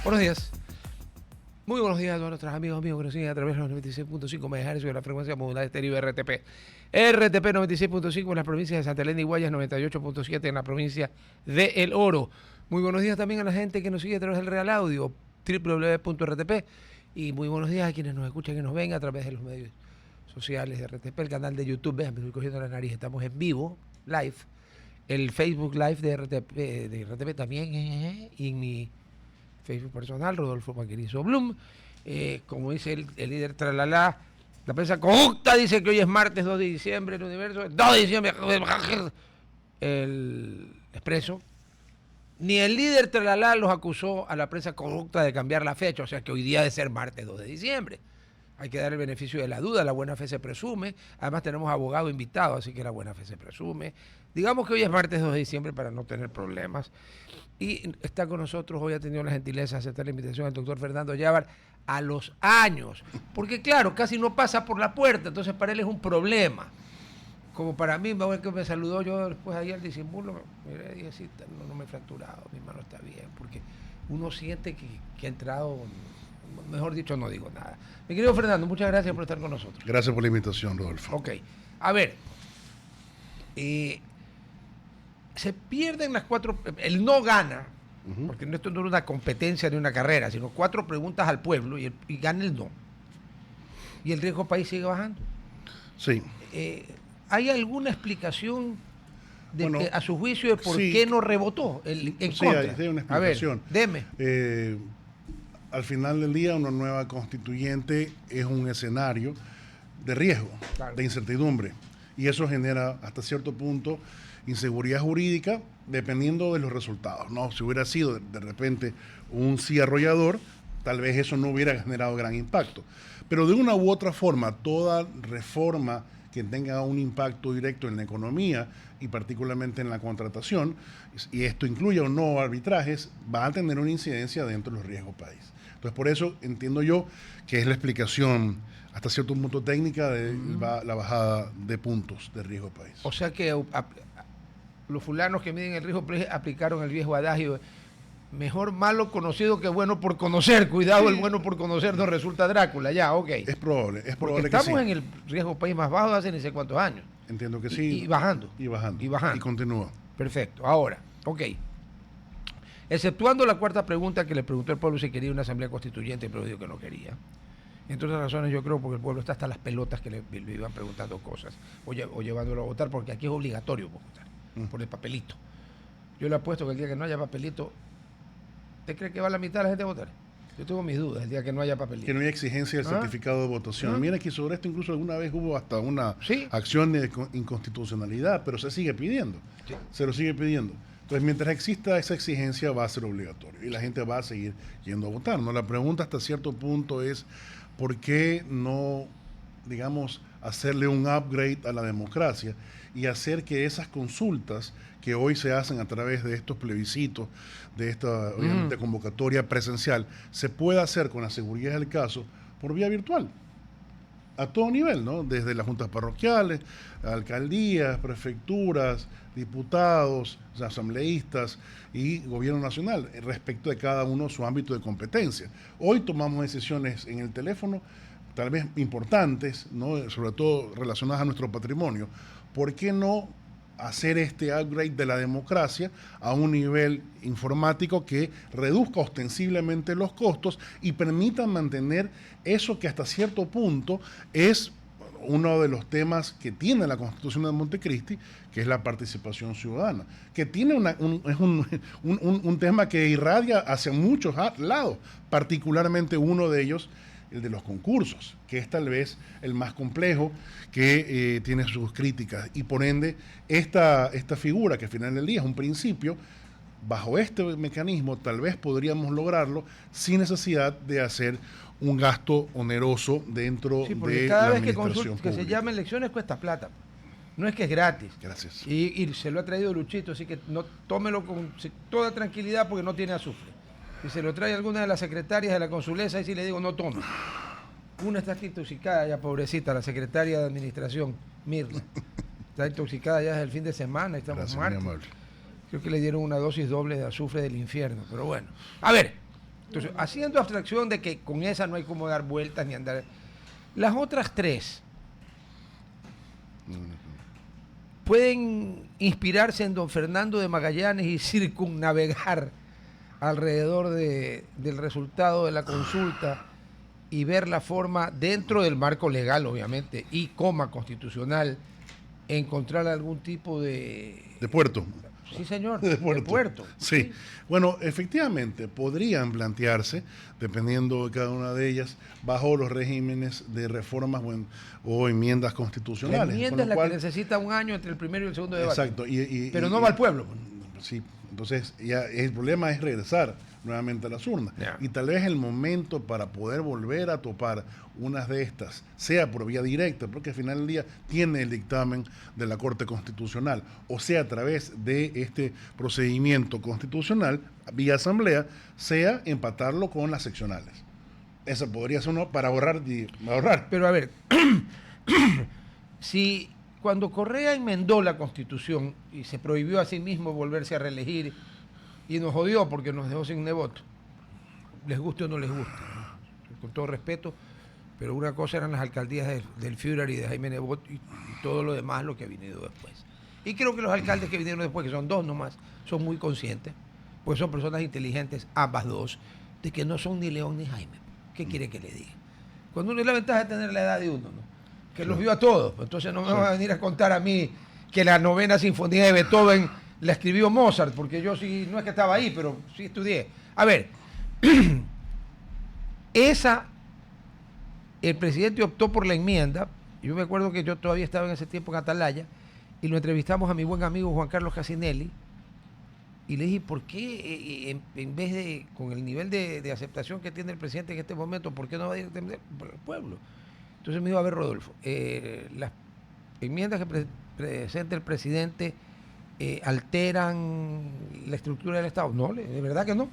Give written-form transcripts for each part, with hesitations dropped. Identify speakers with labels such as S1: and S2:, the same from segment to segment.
S1: Buenos días. Muy buenos días a todos nuestros amigos míos que nos siguen a través de los 96.5 MHz de la frecuencia modulada estéreo RTP. RTP 96.5 en las provincias de Santa Elena y Guayas, 98.7 en la provincia de El Oro. Muy buenos días también a la gente que nos sigue a través del Real Audio, www.rtp. Y muy buenos días a quienes nos escuchan y nos ven a través de los medios sociales de RTP, el canal de YouTube. Vean, me estoy cogiendo la nariz, estamos en vivo, live. El Facebook Live de RTP también, y en mi Facebook personal, Rodolfo Maquerizo Blum. Como dice el líder Tralala, la prensa corrupta dice que hoy es martes 2 de diciembre, el Universo, 2 de diciembre, el Expreso. Ni el líder Tralala los acusó a la prensa corrupta de cambiar la fecha, o sea que hoy día debe ser martes 2 de diciembre. Hay que dar el beneficio de la duda, la buena fe se presume. Además tenemos abogado invitado, así que la buena fe se presume. Digamos que hoy es martes 2 de diciembre para no tener problemas. Y está con nosotros, hoy ha tenido la gentileza de aceptar la invitación al doctor Fernando Yávar a los años. Porque claro, casi no pasa por la puerta, entonces para él es un problema. Como para mí, que me saludó yo después ahí al disimulo, miré y dije, sí, no me he fracturado, mi mano está bien, porque uno siente que ha entrado, mejor dicho, no digo nada. Mi querido Fernando, muchas gracias por estar con nosotros.
S2: Gracias por la invitación, Rodolfo.
S1: Ok, a ver, se pierden las 4, el no gana, porque esto no es una competencia ni una carrera, sino 4 preguntas al pueblo y gana el no. Y el riesgo país sigue bajando.
S2: Sí.
S1: ¿Hay alguna explicación a su juicio de por qué no rebotó en contra?
S2: Sí, hay una explicación.
S1: A ver, deme.
S2: Al final del día, una nueva constituyente es un escenario de riesgo, claro, de incertidumbre. Y eso genera, hasta cierto punto, inseguridad jurídica, dependiendo de los resultados, ¿no? Si hubiera sido de repente un sí arrollador, tal vez eso no hubiera generado gran impacto. Pero de una u otra forma, toda reforma que tenga un impacto directo en la economía y particularmente en la contratación, y esto incluye o no arbitrajes, va a tener una incidencia dentro de los riesgos país. Entonces, por eso entiendo yo que es la explicación hasta cierto punto técnica de la bajada de puntos de riesgo país.
S1: O sea que los fulanos que miden el riesgo país aplicaron el viejo adagio: mejor malo conocido que bueno por conocer. Cuidado, el bueno por conocer no resulta Drácula. Ya, ok.
S2: Es probable
S1: porque
S2: que
S1: estamos
S2: sí.
S1: en el riesgo país más bajo de hace ni sé cuántos años.
S2: Entiendo que sí.
S1: Y bajando.
S2: Y bajando.
S1: Y
S2: continúa.
S1: Perfecto. Ahora, ok. Exceptuando la cuarta pregunta que le preguntó el pueblo si quería una asamblea constituyente, pero dijo que no quería. Entre otras razones, yo creo porque el pueblo está hasta las pelotas que le iban preguntando cosas o llevándolo a votar, porque aquí es obligatorio votar por el papelito. Yo le apuesto que el día que no haya papelito, ¿usted cree que va la mitad de la gente a votar? Yo tengo mis dudas el día que no haya papelito.
S2: Que no haya exigencia del certificado de votación. Mira que sobre esto incluso alguna vez hubo hasta una acción de inconstitucionalidad, pero se sigue pidiendo. Sí. Se lo sigue pidiendo. Entonces, mientras exista esa exigencia, va a ser obligatorio y la gente va a seguir yendo a votar, ¿no? La pregunta hasta cierto punto es, ¿por qué no, digamos, hacerle un upgrade a la democracia y hacer que esas consultas que hoy se hacen a través de estos plebiscitos, de esta obviamente convocatoria presencial, se pueda hacer con la seguridad del caso por vía virtual? A todo nivel, ¿no? Desde las juntas parroquiales, alcaldías, prefecturas, diputados, asambleístas y gobierno nacional, respecto de cada uno su ámbito de competencia. Hoy tomamos decisiones en el teléfono, tal vez importantes, ¿no? Sobre todo relacionadas a nuestro patrimonio. ¿Por qué no hacer este upgrade de la democracia a un nivel informático que reduzca ostensiblemente los costos y permita mantener eso que hasta cierto punto es uno de los temas que tiene la Constitución de Montecristi, que es la participación ciudadana, que tiene un tema que irradia hacia muchos lados, particularmente uno de ellos, el de los concursos, que es tal vez el más complejo, que tiene sus críticas, y por ende esta figura, que al final del día es un principio, bajo este mecanismo tal vez podríamos lograrlo sin necesidad de hacer un gasto oneroso dentro de
S1: cada
S2: la
S1: vez
S2: administración
S1: que se llamen elecciones cuesta plata. No es que es gratis.
S2: Gracias.
S1: Y se lo ha traído Luchito, así que no tómelo con toda tranquilidad porque no tiene azufre. Si se lo trae alguna de las secretarias de la consulesa, ahí sí le digo no tome. Una está intoxicada ya, pobrecita, la secretaria de administración, Mirna. Está intoxicada ya desde el fin de semana, estamos
S2: Gracias,
S1: martes.
S2: muy amable.
S1: Creo que le dieron una dosis doble de azufre del infierno, pero bueno. A ver, Entonces, haciendo abstracción de que con esa no hay como dar vueltas ni andar... Las otras tres pueden inspirarse en don Fernando de Magallanes y circunnavegar alrededor del resultado de la consulta y ver la forma, dentro del marco legal, obviamente, y constitucional, encontrar algún tipo de...
S2: De puerto.
S1: Sí, señor,
S2: de puerto. Sí.
S1: Sí.
S2: Bueno, efectivamente, podrían plantearse, dependiendo de cada una de ellas, bajo los regímenes de reformas o enmiendas constitucionales.
S1: La enmienda es la que necesita un año entre el primero y el segundo debate.
S2: Exacto.
S1: Pero no va al pueblo.
S2: Sí, entonces ya el problema es regresar nuevamente a las urnas.
S1: Yeah.
S2: Y tal vez el momento para poder volver a topar unas de estas, sea por vía directa, porque al final del día tiene el dictamen de la Corte Constitucional, o sea a través de este procedimiento constitucional, vía asamblea, sea empatarlo con las seccionales. Esa podría ser uno para ahorrar.
S1: Pero a ver, si cuando Correa enmendó la Constitución y se prohibió a sí mismo volverse a reelegir y nos jodió porque nos dejó sin voto, les guste o no les guste, con todo respeto, pero una cosa eran las alcaldías del Führer y de Jaime Nebot y todo lo demás lo que ha venido después. Y creo que los alcaldes que vinieron después, que son dos nomás, son muy conscientes, pues son personas inteligentes, ambas dos, de que no son ni León ni Jaime. ¿Qué quiere que le diga? Cuando uno es la ventaja de tener la edad de uno, ¿no? Que los vio a todos. Entonces no me van a venir a contar a mí que la 9ª Sinfonía de Beethoven la escribió Mozart, porque yo sí, no es que estaba ahí, pero sí estudié. A ver, el presidente optó por la enmienda. Yo me acuerdo que yo todavía estaba en ese tiempo en Atalaya y lo entrevistamos a mi buen amigo Juan Carlos Casinelli y le dije, ¿por qué en vez de, con el nivel de aceptación que tiene el presidente en este momento, ¿por qué no va a ir por el pueblo? Entonces me dijo, a ver, Rodolfo, las enmiendas que presenta el presidente alteran la estructura del Estado. No, de verdad que no.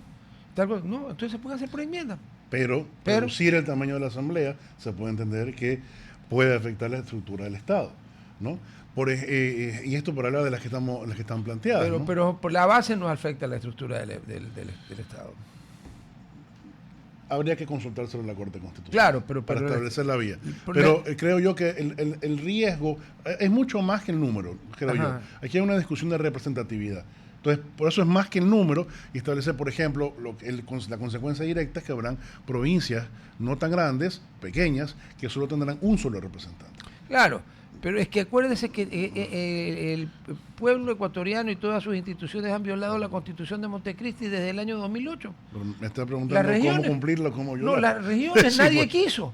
S1: No, entonces se puede hacer por enmienda.
S2: Pero reducir el tamaño de la Asamblea se puede entender que puede afectar la estructura del Estado, ¿no? Y esto por hablar de las que están planteadas.
S1: Pero por la base no afecta la estructura del Estado.
S2: Habría que consultar sobre la Corte Constitucional.
S1: Claro, pero
S2: para establecer la vía. Pero creo yo que el riesgo es mucho más que el número, creo yo. Aquí hay una discusión de representatividad. Entonces, por eso es más que el número y establecer, por ejemplo, la consecuencia directa es que habrán provincias no tan grandes, pequeñas, que solo tendrán un solo representante.
S1: Claro, pero es que acuérdese que el pueblo ecuatoriano y todas sus instituciones han violado la Constitución de Montecristi desde el año 2008.
S2: Pero me está preguntando cómo cumplirla, cómo violar.
S1: No, las regiones sí, nadie quiso.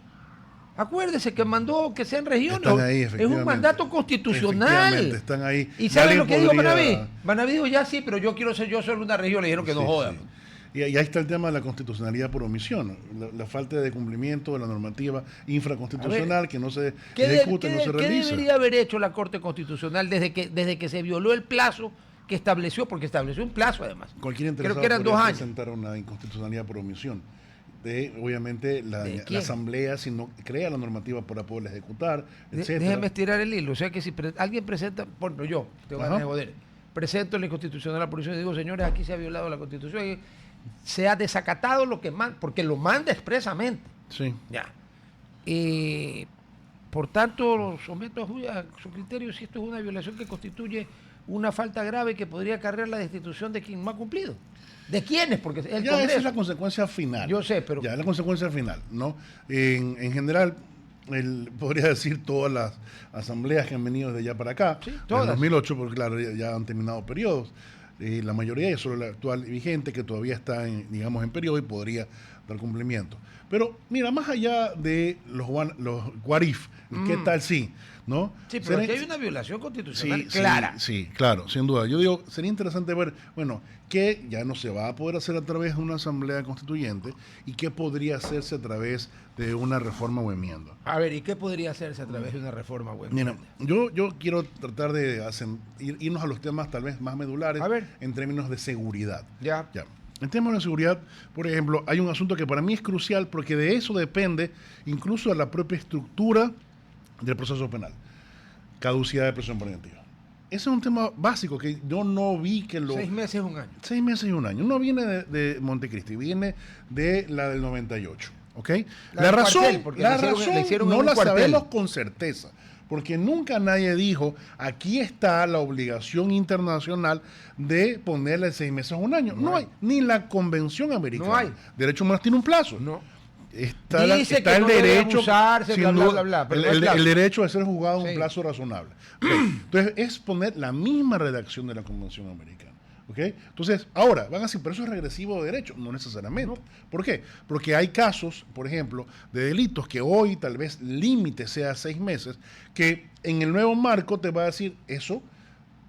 S1: Acuérdese que mandó que sean regiones.
S2: Están ahí,
S1: es un mandato constitucional.
S2: Están ahí.
S1: ¿Y saben lo que dijo Manaví? Manaví dijo, ya sí, pero yo quiero ser yo solo una región. Le dijeron que no jodan.
S2: Sí. Y ahí está el tema de la constitucionalidad por omisión, la falta de cumplimiento de la normativa infraconstitucional que no se ejecuta, no se realiza.
S1: ¿Qué debería haber hecho la Corte Constitucional desde que se violó el plazo que estableció? Porque estableció un plazo además.
S2: Cualquier interesado
S1: creo que eran 2 años.
S2: Presentar una inconstitucionalidad por omisión. Obviamente la Asamblea, si no crea la normativa para poderla ejecutar, etc.
S1: Déjeme estirar el hilo. O sea que si alguien presenta, por ejemplo, yo, te voy a joder, presento la inconstitucional por omisión y digo, señores, aquí se ha violado la Constitución, se ha desacatado lo que manda, porque lo manda expresamente.
S2: Sí.
S1: Ya. Por tanto, lo someto a su criterio si esto es una violación que constituye una falta grave que podría acarrear la destitución de quien no ha cumplido. ¿De quiénes? Porque el
S2: ya
S1: Congreso.
S2: Esa es la consecuencia final.
S1: Yo sé, pero...
S2: Ya es la consecuencia final, ¿no? En general, podría decir todas las asambleas que han venido desde allá para acá,
S1: sí,
S2: desde 2008, porque claro, ya han terminado periodos. La mayoría es solo la actual vigente, que todavía está en periodo y podría dar cumplimiento. Pero mira, más allá de los what if, ¿qué tal sí? ¿No?
S1: Sí, pero aquí hay una violación constitucional clara.
S2: Sí, claro, sin duda. Yo digo, sería interesante ver, qué ya no se va a poder hacer a través de una asamblea constituyente y qué podría hacerse a través de una reforma o enmienda.
S1: A ver, ¿y qué podría hacerse a través de una reforma o enmienda?
S2: Mira, yo quiero tratar de irnos a los temas tal vez más medulares en términos de seguridad.
S1: Ya.
S2: En términos de seguridad, por ejemplo, hay un asunto que para mí es crucial porque de eso depende incluso de la propia estructura del proceso penal. Caducidad de prisión preventiva. es un tema básico que yo no vi que lo...
S1: 6 meses, 1 año.
S2: 6 meses y 1 año. No viene de Montecristi, viene de la del 98. ¿Ok? La razón no la sabemos con certeza, porque nunca nadie dijo, aquí está la obligación internacional de ponerle 6 meses a 1 año. No hay. Ni la Convención Americana.
S1: No hay.
S2: Derechos Humanos tiene un plazo.
S1: No.
S2: Está
S1: Dice
S2: el
S1: no
S2: derecho,
S1: usarse, bla, bla, bla,
S2: pero el derecho a ser juzgado en un plazo razonable. Okay. Entonces, es poner la misma redacción de la Convención Americana. ¿Okay? Entonces, ahora, van a decir, pero eso es regresivo de derecho. No necesariamente. No. ¿Por qué? Porque hay casos, por ejemplo, de delitos que hoy tal vez límite sea 6 meses, que en el nuevo marco te va a decir eso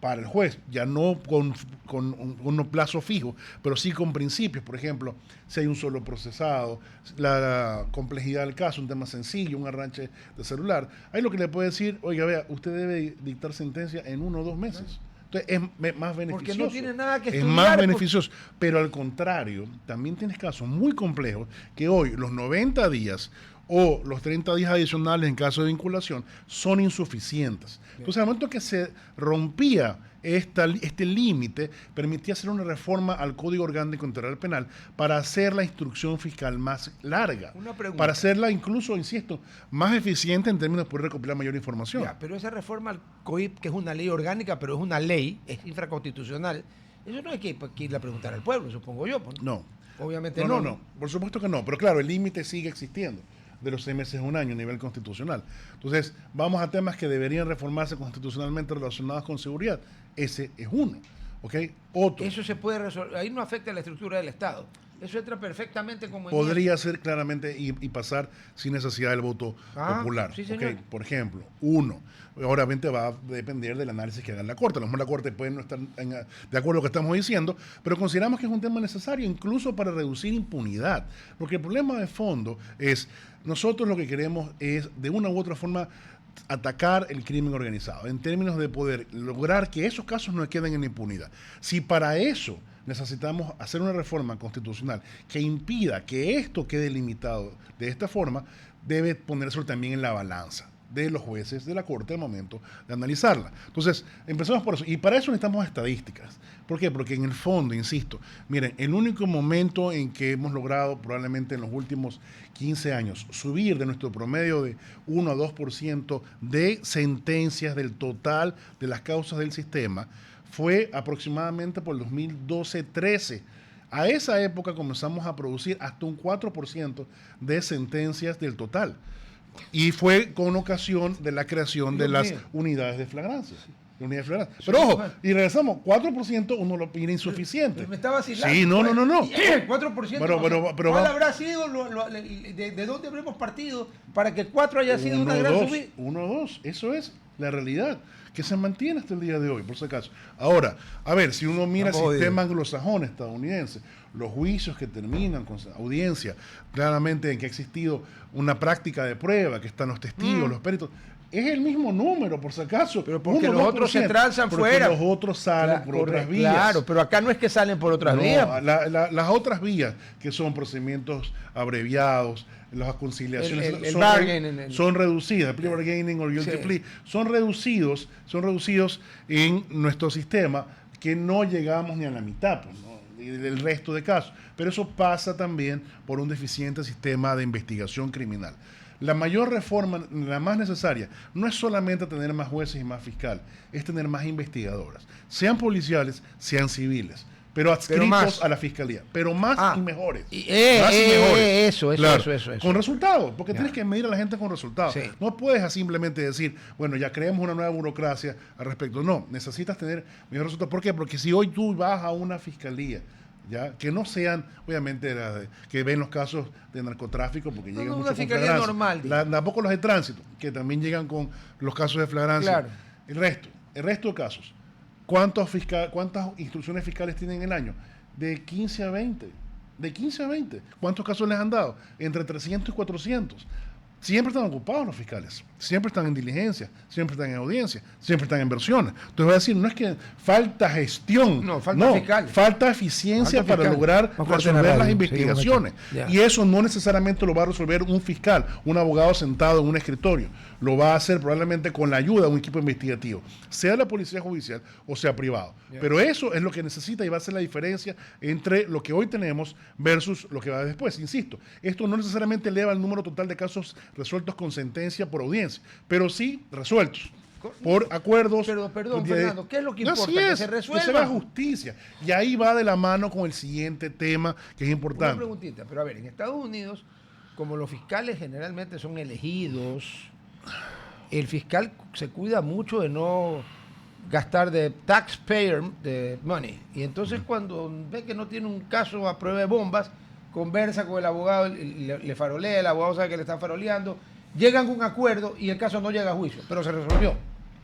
S2: para el juez, ya no con un plazo fijo, pero sí con principios. Por ejemplo, si hay un solo procesado, la complejidad del caso, un tema sencillo, un arranque de celular, ahí lo que le puede decir, oiga, vea, usted debe dictar sentencia en 1 o 2 meses. Entonces es más beneficioso.
S1: Porque no tiene nada que estudiar.
S2: Es más beneficioso. Pero al contrario, también tienes casos muy complejos que hoy los 90 días o los 30 días adicionales en caso de vinculación son insuficientes. Entonces, al momento que se rompía este límite, permitía hacer una reforma al Código Orgánico Integral Penal para hacer la instrucción fiscal más larga, para hacerla incluso, insisto, más eficiente en términos de poder recopilar mayor información.
S1: Ya, pero esa reforma al COIP, que es una ley orgánica, pero es una ley, es infraconstitucional, eso no hay que irle a preguntar al pueblo, supongo yo.
S2: No.
S1: Obviamente
S2: no. Por supuesto que no, pero claro, el límite sigue existiendo de los 6 meses a 1 año a nivel constitucional. Entonces, vamos a temas que deberían reformarse constitucionalmente relacionados con seguridad. Ese es uno. ¿Ok? Otro.
S1: Eso se puede resolver. Ahí no afecta la estructura del Estado. Eso entra perfectamente como...
S2: Podría ser claramente y pasar sin necesidad del voto popular.
S1: Sí, señor.
S2: Por ejemplo, obviamente va a depender del análisis que haga la Corte. A lo mejor la Corte puede no estar de acuerdo con lo que estamos diciendo, pero consideramos que es un tema necesario incluso para reducir impunidad. Porque el problema de fondo es, nosotros lo que queremos es, de una u otra forma, atacar el crimen organizado, en términos de poder lograr que esos casos no queden en impunidad. Si para eso necesitamos hacer una reforma constitucional que impida que esto quede limitado de esta forma, debe ponerse también en la balanza de los jueces de la Corte al momento de analizarla. Entonces, empezamos por eso. Y para eso necesitamos estadísticas. ¿Por qué? Porque en el fondo, insisto, miren, el único momento en que hemos logrado, probablemente en los últimos 15 años, subir de nuestro promedio de 1 a 2% de sentencias del total de las causas del sistema, fue aproximadamente por el 2012-13. A esa época comenzamos a producir hasta un 4% de sentencias del total. Y fue con ocasión de la creación de las unidades de flagrancia. Pero ojo, y regresamos, 4% uno lo pide insuficiente.
S1: Pero me está vacilando.
S2: Sí, no.
S1: 4%. ¿Cuál habrá sido, de dónde habremos partido para que el 4 haya sido una gran subida?
S2: 1 o 2, eso es la realidad, que se mantiene hasta el día de hoy, por si acaso. Ahora, a ver, si uno mira el sistema anglosajón estadounidense, los juicios que terminan con audiencia, claramente en que ha existido una práctica de prueba, que están los testigos, los peritos, es el mismo número, por si acaso.
S1: Pero porque los otros se transan fuera.
S2: Los otros salen por otras vías.
S1: Claro, pero acá no es que salen por otras vías.
S2: Las otras vías, que son procedimientos abreviados, las conciliaciones son reducidas, el plea bargaining o guilty plea, son reducidos en nuestro sistema, que no llegamos ni a la mitad, pues, ¿no?, del resto de casos. Pero eso pasa también por un deficiente sistema de investigación criminal. La mayor reforma, la más necesaria, no es solamente tener más jueces y más fiscales, es tener más investigadoras, sean policiales, sean civiles, pero adscritos a la fiscalía, pero más y mejores.
S1: Eso.
S2: Con resultados, porque tienes que medir a la gente con resultados. Sí. No puedes simplemente decir, bueno, ya creemos una nueva burocracia al respecto. No, necesitas tener mejores resultados. ¿Por qué? Porque si hoy tú vas a una fiscalía, ya que no sean, obviamente, que ven los casos de narcotráfico, porque llegan mucho con flagrancia.
S1: Normal.
S2: Tampoco los de tránsito, que también llegan con los casos de flagrancia.
S1: Claro.
S2: El resto de casos. ¿Cuántas instrucciones fiscales tienen en el año? De 15 a 20. ¿Cuántos casos les han dado? Entre 300 y 400. siempre están ocupados los fiscales, siempre están en diligencia, siempre están en audiencia, siempre están en versiones. Entonces voy a decir, no es que falta gestión, falta eficiencia para lograr resolver las investigaciones. Y eso no necesariamente lo va a resolver un fiscal, un abogado sentado en un escritorio. Lo va a hacer probablemente con la ayuda de un equipo investigativo, sea la policía judicial o sea privado. Pero eso es lo que necesita y va a ser la diferencia entre lo que hoy tenemos versus lo que va después. Insisto, esto no necesariamente eleva el número total de casos resueltos con sentencia por audiencia, pero sí resueltos por acuerdos.
S1: Pero, perdón, Fernando, ¿qué es lo que importa?
S2: Que se resuelva. Que se haga justicia. Y ahí va de la mano con el siguiente tema que es importante.
S1: Una preguntita, pero a ver, en Estados Unidos, como los fiscales generalmente son elegidos, el fiscal se cuida mucho de no gastar de taxpayer de money. Y entonces cuando ve que no tiene un caso a prueba de bombas, conversa con el abogado, le farolea, el abogado sabe que le están faroleando, llegan a un acuerdo y el caso no llega a juicio, pero se resolvió.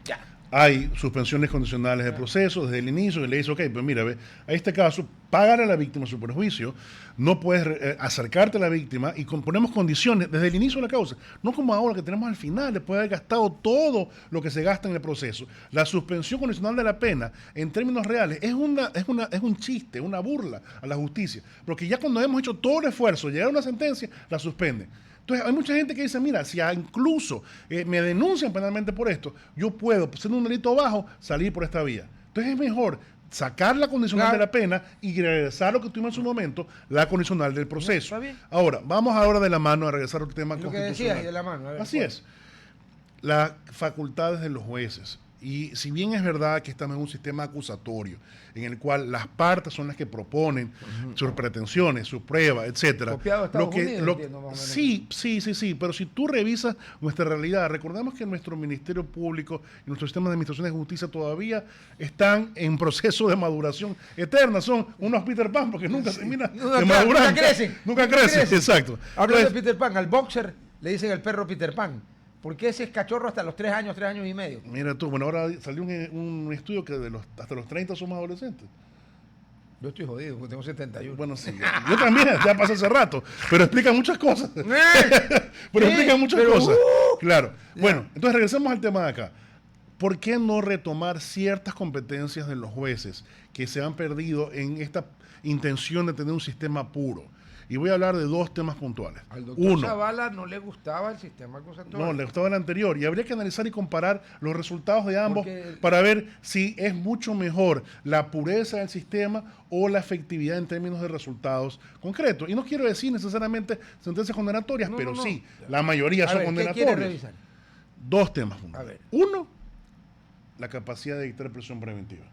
S1: Ya.
S2: Hay suspensiones condicionales de proceso desde el inicio y le dice, ok, pues mira, a este caso, pagar a la víctima su perjuicio, no puedes acercarte a la víctima y ponemos condiciones desde el inicio de la causa, no como ahora que tenemos al final, después de haber gastado todo lo que se gasta en el proceso. La suspensión condicional de la pena, en términos reales, es un chiste, una burla a la justicia, porque ya cuando hemos hecho todo el esfuerzo de llegar a una sentencia, la suspenden. Entonces, hay mucha gente que dice, mira, si incluso me denuncian penalmente por esto, yo puedo, siendo un delito bajo, salir por esta vía. Entonces, es mejor sacar la condicional de la pena y regresar lo que tuvimos en su momento, la condicional del proceso. Ahora, vamos ahora de la mano a regresar al tema constitucional. Lo que decías, de la mano. A ver, así es. Las facultades de los jueces. Y si bien es verdad que estamos en un sistema acusatorio, en el cual las partes son las que proponen sus pretensiones, sus pruebas, etcétera.
S1: Copiado de Estados Unidos, entiendo,
S2: sí, pero si tú revisas nuestra realidad, recordemos que nuestro Ministerio Público y nuestro sistema de administración de justicia todavía están en proceso de maduración eterna, son unos Peter Pan porque nunca terminan de madurar. Nunca crecen, exacto.
S1: Hablando de Peter Pan, al boxer le dicen el perro Peter Pan. ¿Por qué ese es cachorro hasta los 3 años y medio?
S2: Mira tú, bueno, ahora salió un estudio que hasta los 30 somos adolescentes.
S1: Yo estoy jodido, porque tengo 71.
S2: Bueno, sí. Yo también, ya pasé hace rato. Pero explica muchas cosas. Explica muchas cosas. Claro. Bueno, entonces regresemos al tema de acá. ¿Por qué no retomar ciertas competencias de los jueces que se han perdido en esta intención de tener un sistema puro? Y voy a hablar de 2 temas puntuales.
S1: Al doctor Zavala no le gustaba el sistema acusatorio.
S2: No, le gustaba el anterior. Y habría que analizar y comparar los resultados de ambos para ver si es mucho mejor la pureza del sistema o la efectividad en términos de resultados concretos. Y no quiero decir necesariamente sentencias condenatorias, pero sí, la mayoría son condenatorias. ¿Qué quiere revisar? 2 temas puntuales. Uno, la capacidad de dictar prisión preventiva.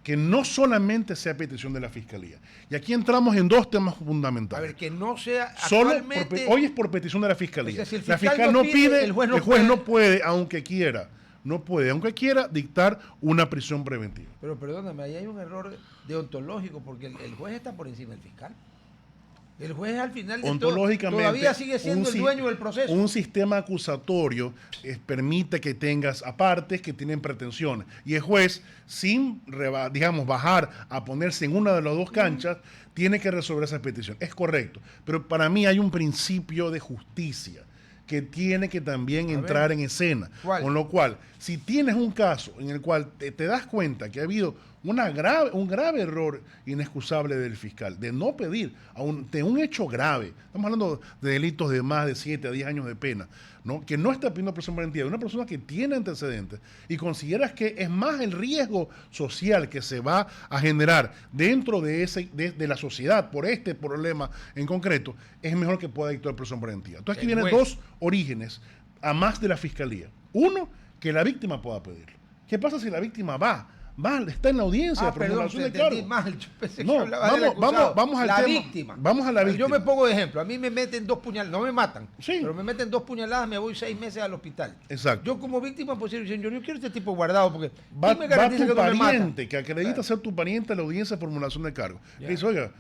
S2: Que no solamente sea petición de la Fiscalía. Y aquí entramos en 2 temas fundamentales.
S1: A ver, que no sea
S2: actualmente... hoy es por petición de la Fiscalía. O sea, si la Fiscal no pide, el juez no puede, aunque quiera. No puede, aunque quiera, dictar una prisión preventiva.
S1: Pero perdóname, ahí hay un error deontológico, porque el juez está por encima del fiscal. El juez al final de todavía sigue siendo el dueño del proceso.
S2: Un sistema acusatorio permite que tengas apartes que tienen pretensiones. Y el juez, sin bajar a ponerse en una de las 2 canchas, tiene que resolver esa petición. Es correcto. Pero para mí hay un principio de justicia que tiene que también entrar en escena.
S1: ¿Cuál?
S2: Con lo cual, si tienes un caso en el cual te das cuenta que ha habido un grave error inexcusable del fiscal, de no pedir de un hecho grave, estamos hablando de delitos de más de 7 a 10 años de pena, ¿no? Que no está pidiendo prisión preventiva, de una persona que tiene antecedentes y consideras que es más el riesgo social que se va a generar dentro de la sociedad por este problema en concreto, es mejor que pueda dictar prisión preventiva. Entonces aquí vienen 2 orígenes a más de la Fiscalía. Uno, que la víctima pueda pedirlo. ¿Qué pasa si la víctima está en la audiencia de formulación de cargo? Vamos al tema.
S1: Víctima.
S2: Vamos a la víctima.
S1: Yo me pongo de ejemplo. A mí me meten 2 puñaladas, no me matan, pero me meten 2 puñaladas, me voy 6 meses al hospital.
S2: Exacto.
S1: Yo como víctima, pues yo no quiero este tipo guardado porque
S2: va tu pariente, que acredita ser tu pariente a la audiencia de formulación de cargo. Y dice, oiga,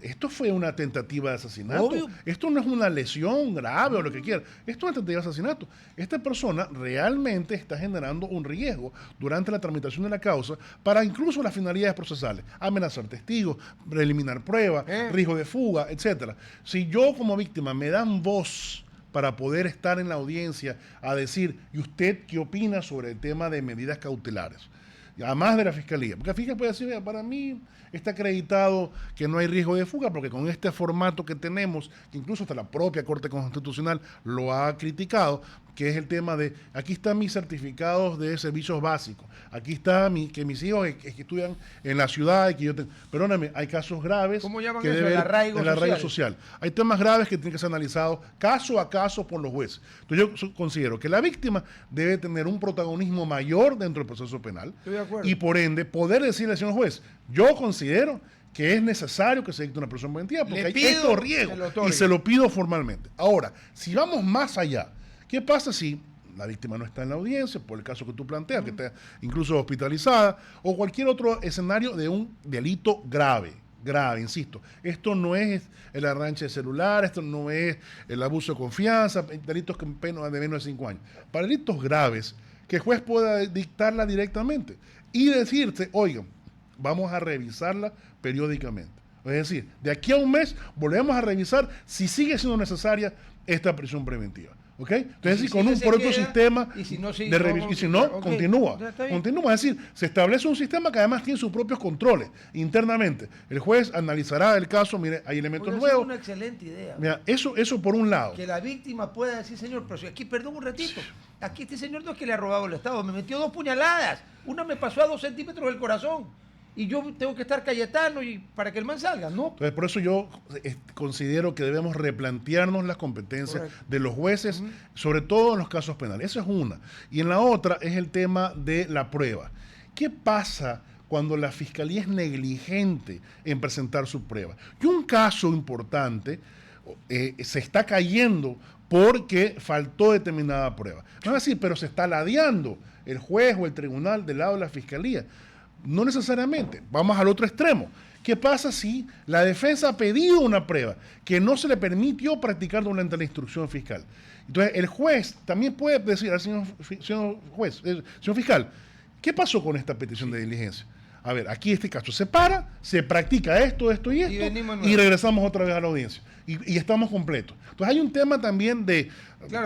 S2: esto fue una tentativa de asesinato.
S1: Obvio.
S2: Esto no es una lesión grave o lo que quiera. Esto es una tentativa de asesinato. Esta persona realmente está generando un riesgo durante la tramitación de la causa para incluso las finalidades procesales. Amenazar testigos, eliminar pruebas, riesgo de fuga, etcétera. Si yo como víctima me dan voz para poder estar en la audiencia a decir, ¿y usted qué opina sobre el tema de medidas cautelares? Además de la Fiscalía. Porque la Fiscalía puede decir, para mí está acreditado que no hay riesgo de fuga, porque con este formato que tenemos, que incluso hasta la propia Corte Constitucional lo ha criticado, que es el tema de, aquí están mis certificados de servicios básicos, aquí está que mis hijos que estudian en la ciudad y que yo perdóname, hay casos graves.
S1: ¿Cómo llaman
S2: que
S1: eso? El arraigo
S2: social. Hay temas graves que tienen que ser analizados caso a caso por los jueces. Entonces yo considero que la víctima debe tener un protagonismo mayor dentro del proceso penal.
S1: Estoy de acuerdo.
S2: Y por ende poder decirle al señor juez, yo considero que es necesario que se dicte una prisión preventiva porque hay estos riesgos y se lo pido formalmente. Ahora, si vamos más allá, ¿qué pasa si la víctima no está en la audiencia, por el caso que tú planteas, que está incluso hospitalizada, o cualquier otro escenario de un delito grave, insisto? Esto no es el arranque de celular, esto no es el abuso de confianza, delitos que pena de menos de 5 años. Para delitos graves, que el juez pueda dictarla directamente y decirte, oigan, vamos a revisarla periódicamente. Es decir, de aquí a un mes volvemos a revisar si sigue siendo necesaria esta prisión preventiva. ¿Ok? Entonces, si con un propio sistema de revisión, y si no, continúa. Es decir, se establece un sistema que además tiene sus propios controles internamente. El juez analizará el caso, mire, hay elementos nuevos. Es
S1: una excelente idea.
S2: Mira, eso por un lado.
S1: Que la víctima pueda decir, señor, pero si aquí, perdón un ratito, aquí este señor no es que le ha robado el Estado, me metió 2 puñaladas, una me pasó a 2 centímetros del corazón. Y yo tengo que estar Cayetano y para que el man salga, ¿no?
S2: Entonces, por eso yo considero que debemos replantearnos las competencias de los jueces, sobre todo en los casos penales. Esa es una. Y en la otra es el tema de la prueba. ¿Qué pasa cuando la Fiscalía es negligente en presentar su prueba? Y un caso importante se está cayendo porque faltó determinada prueba. No es decir, pero se está ladeando el juez o el tribunal del lado de la Fiscalía. No necesariamente. Vamos al otro extremo. ¿Qué pasa si la defensa ha pedido una prueba que no se le permitió practicar durante la instrucción fiscal? Entonces, el juez también puede decir al señor fiscal, ¿qué pasó con esta petición de diligencia? A ver, aquí este caso se para, se practica esto y regresamos otra vez a la audiencia. Y estamos completos. Entonces hay un tema también de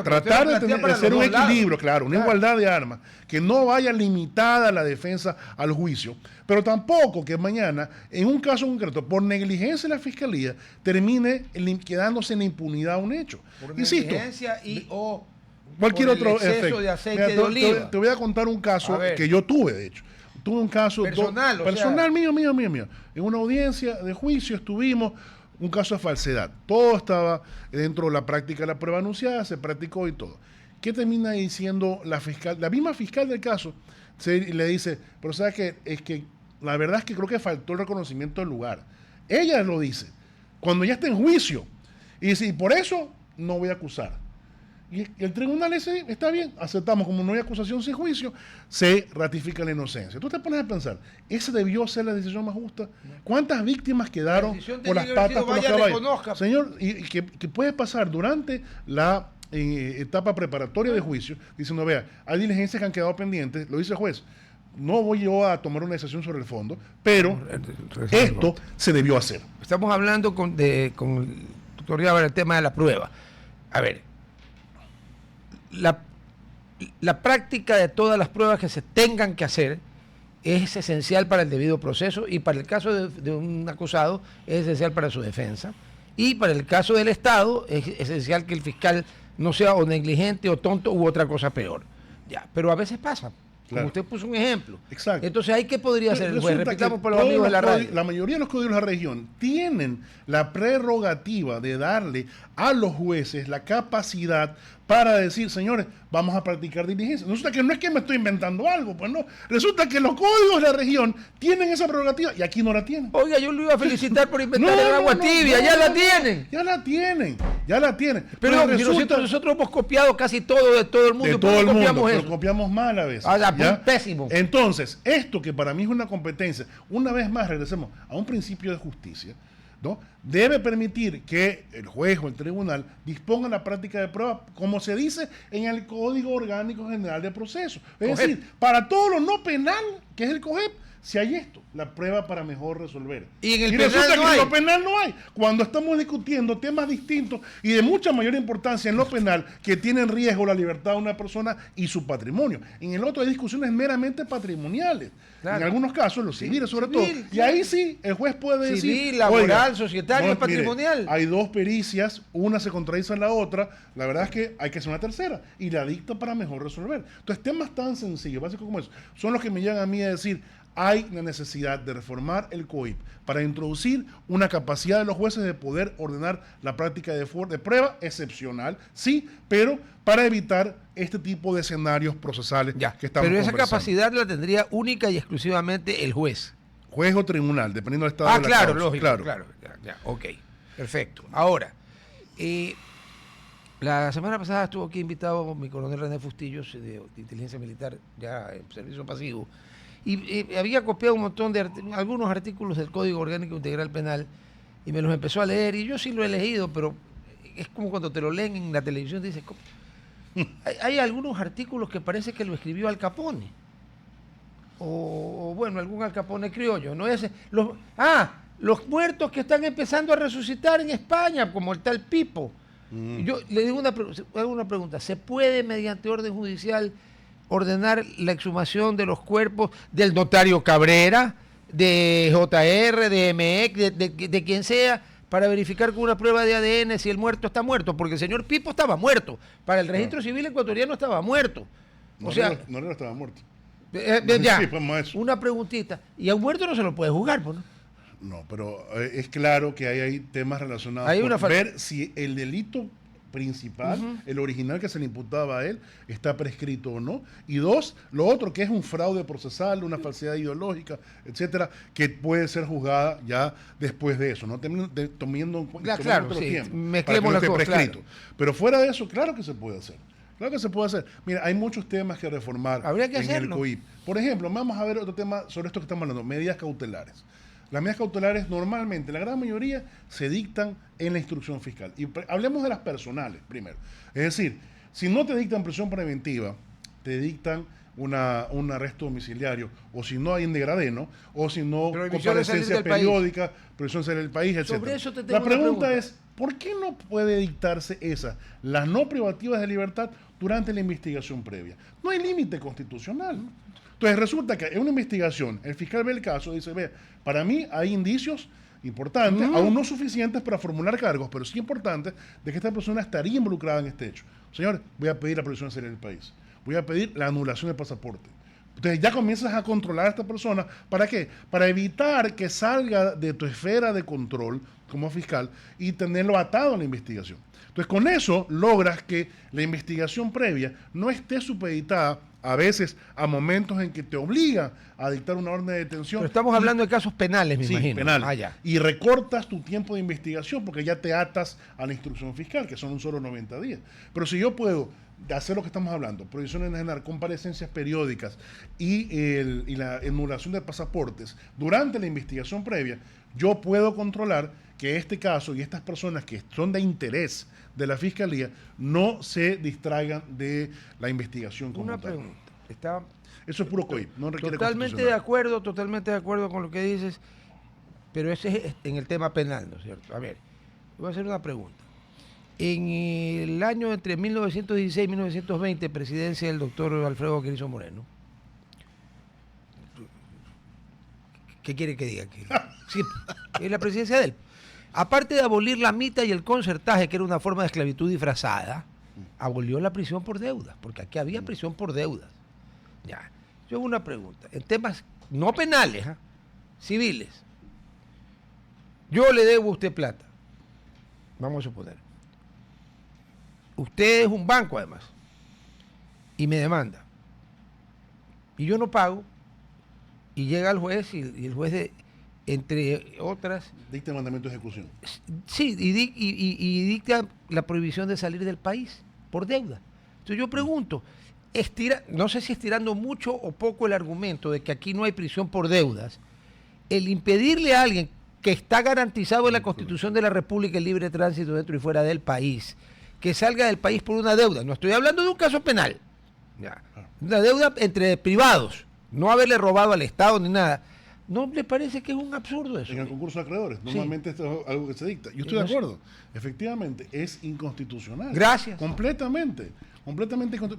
S2: tratar de hacer un equilibrio, una igualdad de armas, que no vaya limitada la defensa al juicio, pero tampoco que mañana, en un caso concreto, por negligencia de la Fiscalía, termine quedándose en la impunidad un hecho.
S1: Por negligencia o
S2: cualquier otro
S1: exceso de aceite de oliva.
S2: Te voy a contar un caso que yo tuve, de hecho. Tuve un caso personal mío. En una audiencia de juicio estuvimos, un caso de falsedad. Todo estaba dentro de la práctica de la prueba anunciada, se practicó y todo. ¿Qué termina diciendo la fiscal? La misma fiscal del caso le dice, pero ¿sabes qué? Es que la verdad es que creo que faltó el reconocimiento del lugar. Ella lo dice, cuando ya está en juicio. Y dice, y por eso no voy a acusar. Y el tribunal ese, está bien, aceptamos, como no hay acusación sin juicio, se ratifica la inocencia. Tú te pones a pensar, ¿esa debió ser la decisión más justa? ¿Cuántas víctimas quedaron por las patas, por los caballos? Señor, y que puede pasar durante la etapa preparatoria de juicio, diciendo, vea, hay diligencias que han quedado pendientes, lo dice el juez, no voy yo a tomar una decisión sobre el fondo, pero esto se debió hacer.
S1: Estamos hablando con el doctor Gábara el tema de la prueba. A ver, la práctica de todas las pruebas que se tengan que hacer es esencial para el debido proceso y para el caso de un acusado es esencial para su defensa y para el caso del Estado es esencial que el fiscal no sea o negligente o tonto u otra cosa peor. Ya, pero a veces pasa. Como usted puso un ejemplo.
S2: Exacto.
S1: Entonces, ¿ahí qué podría hacer el juez? Repitamos por los amigos de la radio.
S2: La mayoría de los códigos de la región tienen la prerrogativa de darle a los jueces la capacidad para decir, señores, vamos a practicar diligencia. Resulta que no es que me estoy inventando algo, pues no. Resulta que los códigos de la región tienen esa prerrogativa y aquí no la tienen.
S1: Oiga, yo lo iba a felicitar por inventar el agua tibia, ya la tienen.
S2: Ya la tienen.
S1: Pero nosotros hemos copiado casi todo de todo el mundo.
S2: De todo el mundo, pero copiamos mal a veces.
S1: Pésimo.
S2: Entonces, esto que para mí es una competencia, una vez más regresemos a un principio de justicia, ¿no? Debe permitir que el juez o el tribunal disponga la práctica de prueba, como se dice en el Código Orgánico General de Proceso. Es decir, para todo lo no penal, que es el COGEP, si hay esto, la prueba para mejor resolver.
S1: Y en el
S2: resulta
S1: penal no
S2: que
S1: hay.
S2: en lo penal no hay. Cuando estamos discutiendo temas distintos y de mucha mayor importancia en lo penal que tienen en riesgo la libertad de una persona y su patrimonio. En el otro hay discusiones meramente patrimoniales.
S1: Claro.
S2: En algunos casos, los civiles sobre todo.
S1: Claro.
S2: Y ahí sí, el juez puede decir...
S1: Civil, laboral, societario, patrimonial.
S2: Mire, hay dos pericias, una se contradice en la otra. La verdad es que hay que hacer una tercera y la dicta para mejor resolver. Entonces, temas tan sencillos, básicos como eso, son los que me llegan a mí a decir... Hay la necesidad de reformar el COIP para introducir una capacidad de los jueces de poder ordenar la práctica de prueba excepcional, sí, pero para evitar este tipo de escenarios procesales que estamos
S1: Pero esa
S2: conversando.
S1: capacidad la tendría única y exclusivamente el juez.
S2: Juez o tribunal, dependiendo del estado de la
S1: claro,
S2: causa.
S1: lógico, claro. Ok, perfecto. Ahora, la semana pasada estuvo aquí invitado mi coronel René Fustillos, de inteligencia militar, ya en servicio pasivo, y había copiado un montón de algunos artículos del Código Orgánico Integral Penal y me los empezó a leer y yo sí lo he leído, pero es como cuando te lo leen en la televisión, dices, hay algunos artículos que parece que lo escribió Al Capone o bueno, algún Al Capone criollo, ¿no? Los muertos que están empezando a resucitar en España, como el tal Pipo. Yo le digo hago una pregunta, ¿se puede mediante orden judicial ordenar la exhumación de los cuerpos del notario Cabrera, de JR, de MX, de quien sea, para verificar con una prueba de ADN si el muerto está muerto? Porque el señor Pipo estaba muerto, para el registro civil ecuatoriano estaba muerto.
S2: No estaba muerto.
S1: Una preguntita, y a un muerto no se lo puede juzgar, ¿no?
S2: No, pero es claro que hay temas relacionados con ver si el delito principal, el original que se le imputaba a él, está prescrito o no. Y dos, lo otro que es un fraude procesal, una falsedad ideológica, etcétera, que puede ser juzgada ya después de eso, ¿no? Tomando en cuenta los tiempos, para que no esté prescrito. Pero fuera de eso, claro que se puede hacer. Claro que se puede hacer. Mira, hay muchos temas que reformar en el COIP. Por ejemplo, vamos a ver otro tema sobre esto que estamos hablando, medidas cautelares. Las medidas cautelares normalmente, la gran mayoría, se dictan en la instrucción fiscal. Y hablemos de las personales primero. Es decir, si no te dictan prisión preventiva, te dictan un arresto domiciliario, o si no hay en degradeno, o si no comparecencia periódica, prohibición de salir del país, etc.
S1: Sobre eso te tengo
S2: la pregunta es, ¿por qué no puede dictarse las no privativas de libertad durante la investigación previa? No hay límite constitucional. Entonces resulta que en una investigación, el fiscal ve el caso y dice, ve, para mí hay indicios importantes, aún no suficientes para formular cargos, pero sí importantes, de que esta persona estaría involucrada en este hecho. Señor, voy a pedir la prohibición de salir del país. Voy a pedir la anulación del pasaporte. Entonces ya comienzas a controlar a esta persona. ¿Para qué? Para evitar que salga de tu esfera de control como fiscal y tenerlo atado a la investigación. Entonces con eso logras que la investigación previa no esté supeditada a veces a momentos en que te obliga a dictar una orden de detención.
S1: Pero estamos hablando de casos penales, me imagino.
S2: Penales. Y recortas tu tiempo de investigación porque ya te atas a la instrucción fiscal, que son un solo 90 días. Pero si yo puedo hacer lo que estamos hablando, prohibiciones de generar comparecencias periódicas y la anulación de pasaportes durante la investigación previa, yo puedo controlar que este caso y estas personas que son de interés de la Fiscalía no se distraigan de la investigación como
S1: Una
S2: tal.
S1: pregunta.
S2: Eso es puro COIP, no requiere
S1: totalmente de acuerdo con lo que dices, pero ese es en el tema penal, ¿no es cierto? A ver, voy a hacer una pregunta. En el año entre 1916 y 1920, presidencia del doctor Alfredo Quirizo Moreno, ¿qué quiere que diga? Sí, es la presidencia de él. Aparte de abolir la mita y el concertaje, que era una forma de esclavitud disfrazada, abolió la prisión por deudas, porque aquí había prisión por deudas. Ya. Yo hago una pregunta. En temas no penales, civiles, yo le debo a usted plata. Vamos a suponer. Usted es un banco, además, y me demanda. Y yo no pago, y llega el juez, y el juez entre otras...
S2: Dicta el mandamiento de ejecución.
S1: Sí, y dicta la prohibición de salir del país por deuda. Entonces yo pregunto, no sé si estirando mucho o poco el argumento de que aquí no hay prisión por deudas, el impedirle a alguien que está garantizado en la Constitución de la República el libre tránsito dentro y fuera del país, que salga del país por una deuda, no estoy hablando de un caso penal, una deuda entre privados, no haberle robado al Estado ni nada, ¿No le parece que es un absurdo eso?
S2: En el concurso de acreedores. Normalmente esto es algo que se dicta. Yo estoy de acuerdo. Efectivamente, es inconstitucional.
S1: Gracias.
S2: Completamente.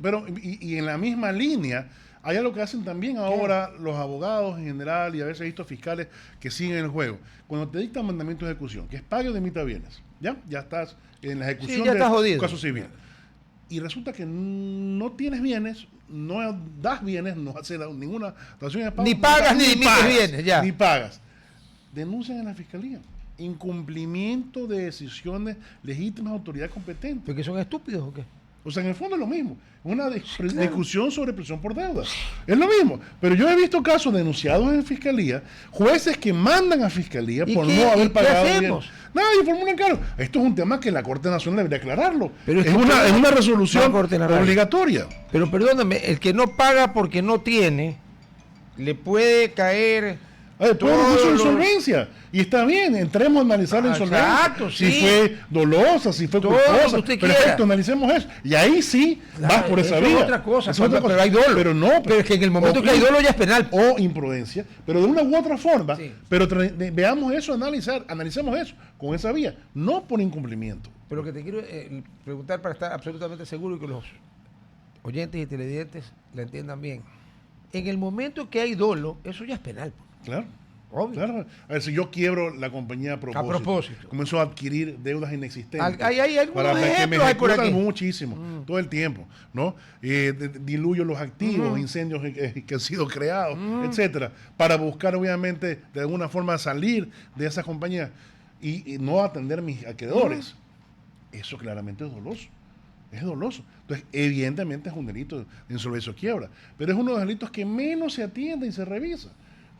S2: Pero, y en la misma línea, hay algo que hacen también ahora los abogados en general y a veces estos fiscales que siguen el juego. Cuando te dictan mandamiento de ejecución, que es pague o demita bienes, ya estás en la ejecución
S1: ya estás jodido.
S2: Un caso civil. Y resulta que no tienes bienes, no das bienes, no haces ninguna dación de pago.
S1: Ni pagas ni dimites bienes, ya.
S2: Ni pagas. Denuncian en la fiscalía. Incumplimiento de decisiones legítimas de autoridad competente.
S1: ¿Porque son estúpidos o qué?
S2: O sea, en el fondo es lo mismo. Una discusión sobre prisión por deuda. Es lo mismo. Pero yo he visto casos denunciados en fiscalía, jueces que mandan a fiscalía por no haber pagado bien. Nadie formulan cargo. Esto es un tema que la Corte Nacional debería aclararlo. Pero es una resolución obligatoria.
S1: Pero perdóname, el que no paga porque no tiene, le puede caer...
S2: Todo recurso de insolvencia. Y está bien, entremos a analizar la insolvencia.
S1: Exacto,
S2: si fue dolosa, si fue culposa. Perfecto, analicemos eso. Y ahí sí vas por esa vía.
S1: Es otra cosa, pero hay dolo.
S2: Pero es que en el momento que hay dolo ya es penal. O imprudencia, pero de una u otra forma. Sí. Pero veamos eso, analicemos eso con esa vía, no por incumplimiento.
S1: Pero lo que te quiero preguntar para estar absolutamente seguro y que los oyentes y televidentes la entiendan bien. En el momento que hay dolo, eso ya es penal.
S2: Claro. Obvio. Claro. A ver, si yo quiebro la compañía a propósito. Comenzó a adquirir deudas inexistentes.
S1: Hay algunos ejemplos
S2: hay por aquí. Muchísimo, todo el tiempo, ¿no? Diluyo los activos, incendios que han sido creados, etcétera, para buscar, obviamente, de alguna forma salir de esa compañía y no atender mis acreedores. Eso claramente es doloso. Es doloso. Entonces, evidentemente es un delito de insolvencia o quiebra, pero es uno de los delitos que menos se atiende y se revisa.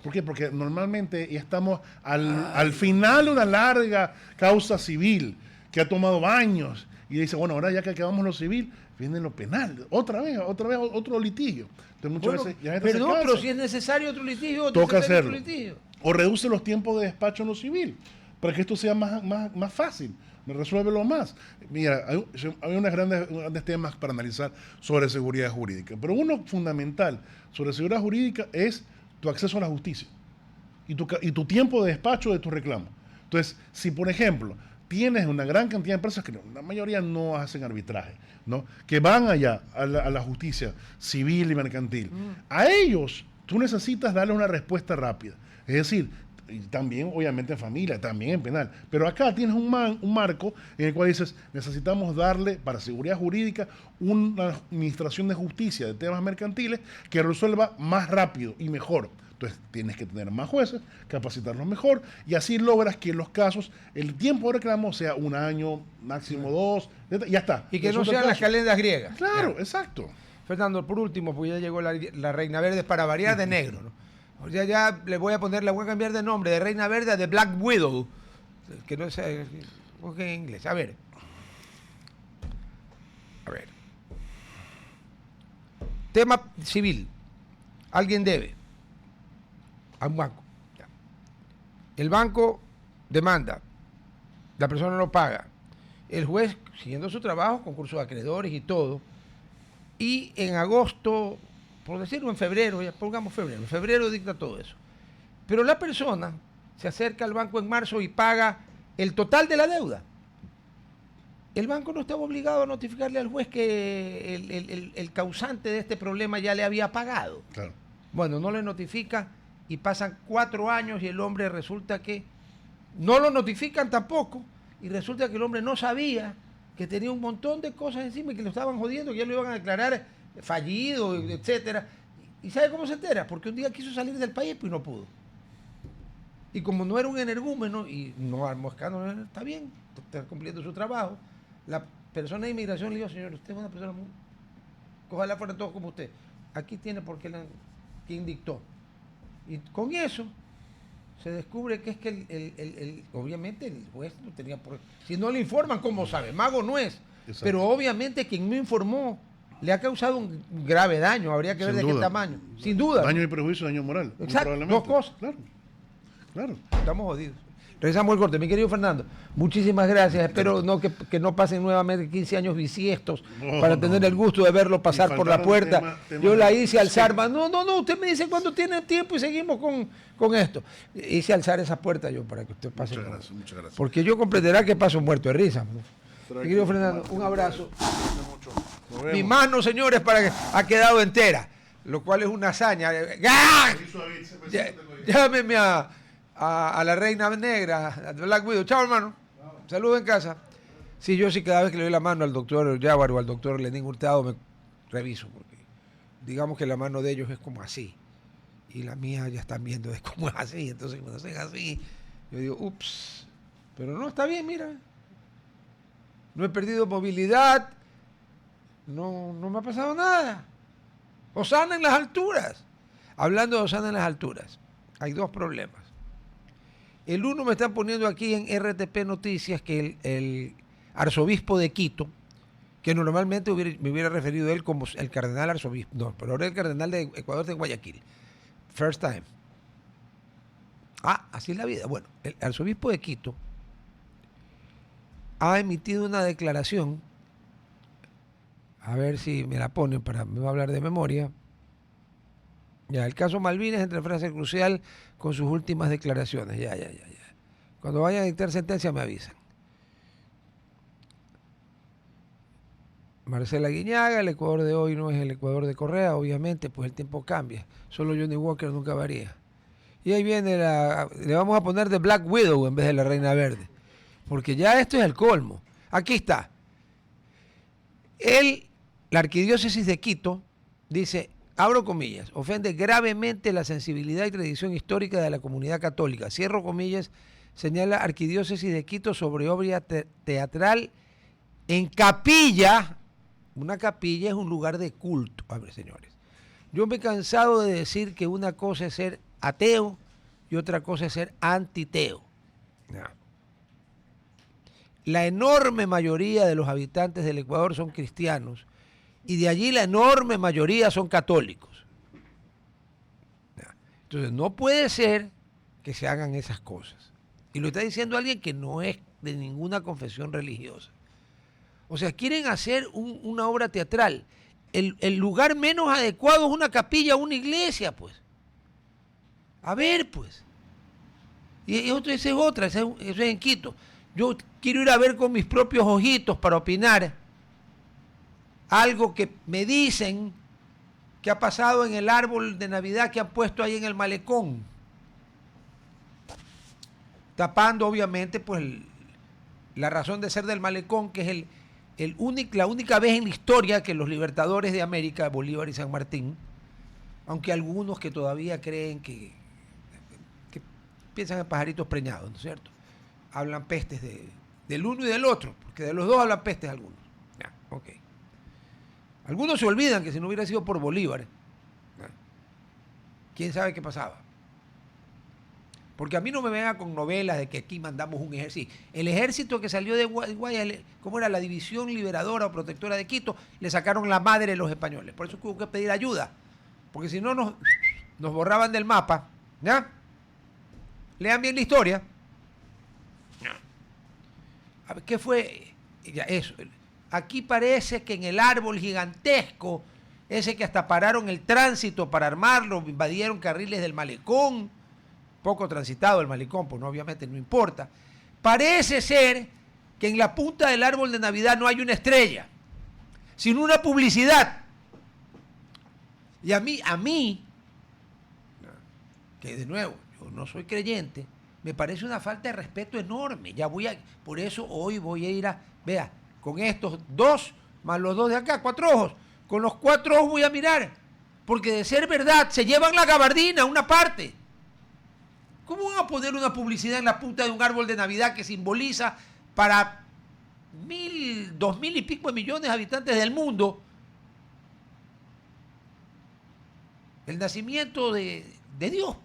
S2: ¿Por qué? Porque normalmente estamos al final de una larga causa civil que ha tomado años y dice, bueno, ahora ya que acabamos lo civil, viene lo penal. Otra vez otro litigio. Entonces, muchas veces ya
S1: pero si es necesario otro litigio,
S2: toca hacerlo. O reduce los tiempos de despacho en lo civil para que esto sea más fácil. Resuélvelo más. Mira, hay unos grandes temas para analizar sobre seguridad jurídica, pero uno fundamental sobre seguridad jurídica es tu acceso a la justicia y tu tiempo de despacho de tu reclamo. Entonces, si por ejemplo tienes una gran cantidad de empresas que la mayoría no hacen arbitraje, ¿no? Que van allá a la justicia civil y mercantil, a ellos tú necesitas darle una respuesta rápida. Es decir, y también obviamente en familia, también en penal, pero acá tienes un marco en el cual dices, necesitamos darle para seguridad jurídica una administración de justicia de temas mercantiles que resuelva más rápido y mejor. Entonces tienes que tener más jueces, capacitarlos mejor y así logras que en los casos el tiempo de reclamo sea 1 año, máximo 2, ya está.
S1: Y que no sean las calendas griegas.
S2: Claro, exacto.
S1: Fernando, por último, pues ya llegó la Reina Verde para variar de negro, ¿no? Ya le voy a cambiar de nombre, de Reina Verde a de Black Widow, que no sé, en inglés. A ver. Tema civil. Alguien debe a un banco. El banco demanda. La persona no paga. El juez, siguiendo su trabajo, concurso de acreedores y todo, y en agosto, por decirlo en febrero, ya pongamos febrero, en febrero dicta todo eso. Pero la persona se acerca al banco en marzo y paga el total de la deuda. El banco no estaba obligado a notificarle al juez que el causante de este problema ya le había pagado.
S2: Claro.
S1: Bueno, no le notifica y pasan 4 años y el hombre resulta que no lo notifican tampoco y resulta que el hombre no sabía que tenía un montón de cosas encima y que lo estaban jodiendo, que ya lo iban a declarar fallido, etcétera. ¿Y sabe cómo se entera? Porque un día quiso salir del país y no pudo. Y como no era un energúmeno y no armó escándalo, está bien, está cumpliendo su trabajo, la persona de inmigración le dijo, señor, usted es una persona muy... Ojalá fueran todos como usted. Aquí tiene por qué quien dictó. Y con eso se descubre que es que obviamente el juez no tenía por... Si no le informan, ¿cómo sabe? Mago no es. Exacto. Pero obviamente quien no informó le ha causado un grave daño. Habría que ver de qué tamaño. Sin duda.
S2: Daño y perjuicio, daño moral.
S1: Exacto. 2 cosas.
S2: Claro.
S1: Estamos jodidos. Regresamos al corte. Mi querido Fernando, muchísimas gracias. Espero que no pasen nuevamente 15 años bisiestos para tener el gusto de verlo pasar por la puerta. Yo la hice alzar. No, usted me dice cuando tiene tiempo y seguimos con esto. Hice alzar esa puerta yo para que usted pase. Muchas gracias. Porque yo comprenderá que paso muerto de risa. Mi querido Fernando, un abrazo. Mi mano, señores, ha quedado entera, lo cual es una hazaña. Llámeme a la Reina Negra, a Black Widow. Chao, hermano. Saludos en casa. Sí, yo sí, cada vez que le doy la mano al doctor Yaguar o al doctor Lenín Hurtado me reviso, porque digamos que la mano de ellos es como así, y la mía ya están viendo es como así. Entonces cuando hacen así, yo digo, ups, pero no, está bien, mira. No he perdido movilidad, no me ha pasado nada. Osana en las alturas. Hablando de Osana en las alturas, hay dos problemas. El uno me están poniendo aquí en RTP Noticias que el arzobispo de Quito, que normalmente me hubiera referido a él como el cardenal arzobispo, no, pero ahora el cardenal de Ecuador de Guayaquil. First time. Así es la vida. Bueno, el arzobispo de Quito ha emitido una declaración, a ver si me la ponen, me va a hablar de memoria. Ya, el caso Malvinas entra en frase crucial con sus últimas declaraciones. Ya. Cuando vayan a dictar sentencia me avisan. Marcela Guiñaga, el Ecuador de hoy no es el Ecuador de Correa, obviamente, pues el tiempo cambia. Solo Johnny Walker nunca varía. Y ahí viene le vamos a poner de Black Widow en vez de la Reina Verde. Porque ya esto es el colmo. Aquí está. La arquidiócesis de Quito dice, abro comillas, ofende gravemente la sensibilidad y tradición histórica de la comunidad católica. Cierro comillas, señala arquidiócesis de Quito sobre obra teatral en capilla. Una capilla es un lugar de culto. A ver, señores, yo me he cansado de decir que una cosa es ser ateo y otra cosa es ser antiteo. No. La enorme mayoría de los habitantes del Ecuador son cristianos y de allí la enorme mayoría son católicos. Entonces no puede ser que se hagan esas cosas. Y lo está diciendo alguien que no es de ninguna confesión religiosa. O sea, quieren hacer una obra teatral. El lugar menos adecuado es una capilla, una iglesia, pues. A ver, pues. Y esa es otra, eso es en Quito. Yo quiero ir a ver con mis propios ojitos para opinar algo que me dicen que ha pasado en el árbol de Navidad que han puesto ahí en el malecón. Tapando, obviamente, pues la razón de ser del malecón, que es la única vez en la historia que los libertadores de América, Bolívar y San Martín, aunque algunos que todavía creen que piensan en pajaritos preñados, ¿no es cierto? Hablan pestes del uno y del otro, porque de los dos hablan pestes algunos. Ya, ok. Algunos se olvidan que si no hubiera sido por Bolívar, ¿quién sabe qué pasaba? Porque a mí no me vengan con novelas de que aquí mandamos un ejército. El ejército que salió de Guayaquil, ¿cómo era? La División Liberadora o Protectora de Quito, le sacaron la madre de los españoles. Por eso hubo que pedir ayuda. Porque si no nos borraban del mapa. ¿Ya? Lean bien la historia. A ver, ¿qué fue? Ya, eso. Aquí parece que en el árbol gigantesco, ese que hasta pararon el tránsito para armarlo, invadieron carriles del malecón, poco transitado el malecón, pues no, obviamente no importa. Parece ser que en la punta del árbol de Navidad no hay una estrella, sino una publicidad. Y a mí, que de nuevo, yo no soy creyente, me parece una falta de respeto enorme. Por eso hoy voy a ir vea, con estos dos, más los dos de acá, 4 ojos, con los 4 ojos voy a mirar, porque de ser verdad, se llevan la gabardina, una parte. ¿Cómo van a poner una publicidad en la punta de un árbol de Navidad que simboliza para 2.000 y pico de millones de habitantes del mundo el nacimiento de Dios?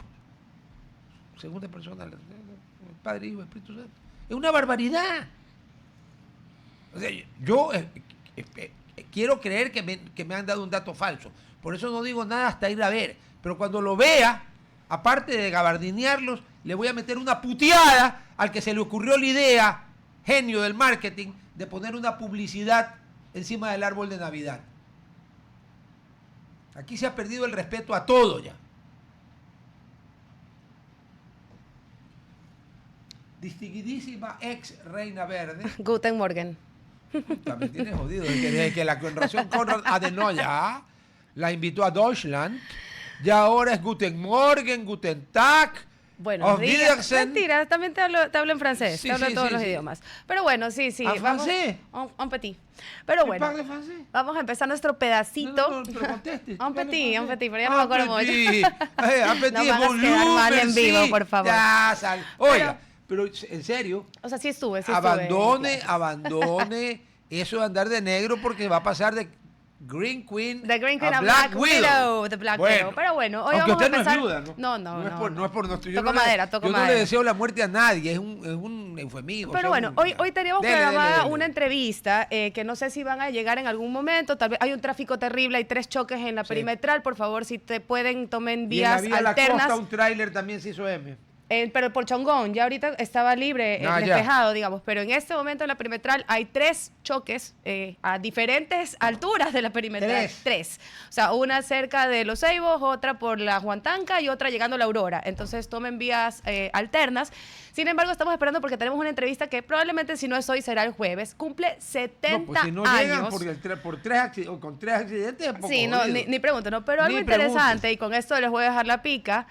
S1: Segunda persona, el Padre, Hijo, Espíritu Santo. Es una barbaridad. O sea, yo quiero creer que me han dado un dato falso. Por eso no digo nada hasta ir a ver. Pero cuando lo vea, aparte de gabardinearlos, le voy a meter una puteada al que se le ocurrió la idea, genio del marketing, de poner una publicidad encima del árbol de Navidad. Aquí se ha perdido el respeto a todo ya. Distinguidísima ex reina verde.
S3: Guten Morgen.
S1: También tiene jodido. Desde que la Conrad Adenauer la invitó a Deutschland, ya ahora es Guten Morgen, Guten Tag.
S3: Bueno, mentira, también te hablo en francés,
S1: sí,
S3: te hablo
S1: sí,
S3: todos
S1: sí,
S3: los
S1: sí.
S3: idiomas. Pero bueno, sí.
S1: ¿En francés?
S3: Un petit. Pero bueno, vamos a empezar nuestro pedacito.
S1: No, pero conteste.
S3: Un petit, pero ya no me acuerdo mucho.
S1: Un petit,
S3: No van a quedar mal en vivo, por favor.
S1: Ya, oiga, pero en serio,
S3: O sea, sí estuve.
S1: abandone eso de andar de negro porque va a pasar de Green Queen,
S3: a Black Widow. The Black Widow. Pero bueno, hoy
S1: aunque
S3: vamos a
S1: usted
S3: empezar.
S1: no es viuda, ¿no? No es por nuestro.
S3: Toco madera.
S1: Yo no le deseo la muerte a nadie, es un eufemismo.
S3: Pero bueno, hoy teníamos programada una entrevista que no sé si van a llegar en algún momento. Tal vez hay un tráfico terrible, hay 3 choques en la perimetral. Por favor, si te pueden, tomen vías
S1: alternas. Y en la vía
S3: alternas.
S1: La Costa un tráiler también se hizo M.
S3: Pero por Chongón, ya ahorita estaba libre, despejado, digamos. Pero en este momento en la perimetral hay 3 choques a diferentes alturas de la perimetral. 3. O sea, una cerca de Los Ceibos, otra por la Huantanca y otra llegando a la Aurora. Entonces tomen vías alternas. Sin embargo, estamos esperando porque tenemos una entrevista que probablemente si no es hoy será el jueves. Cumple 70
S1: pues si no
S3: años.
S1: Llegan con 3 accidentes, es poco
S3: sí, no, ni pregunto, ¿no? Pero algo interesante, y con esto les voy a dejar la pica.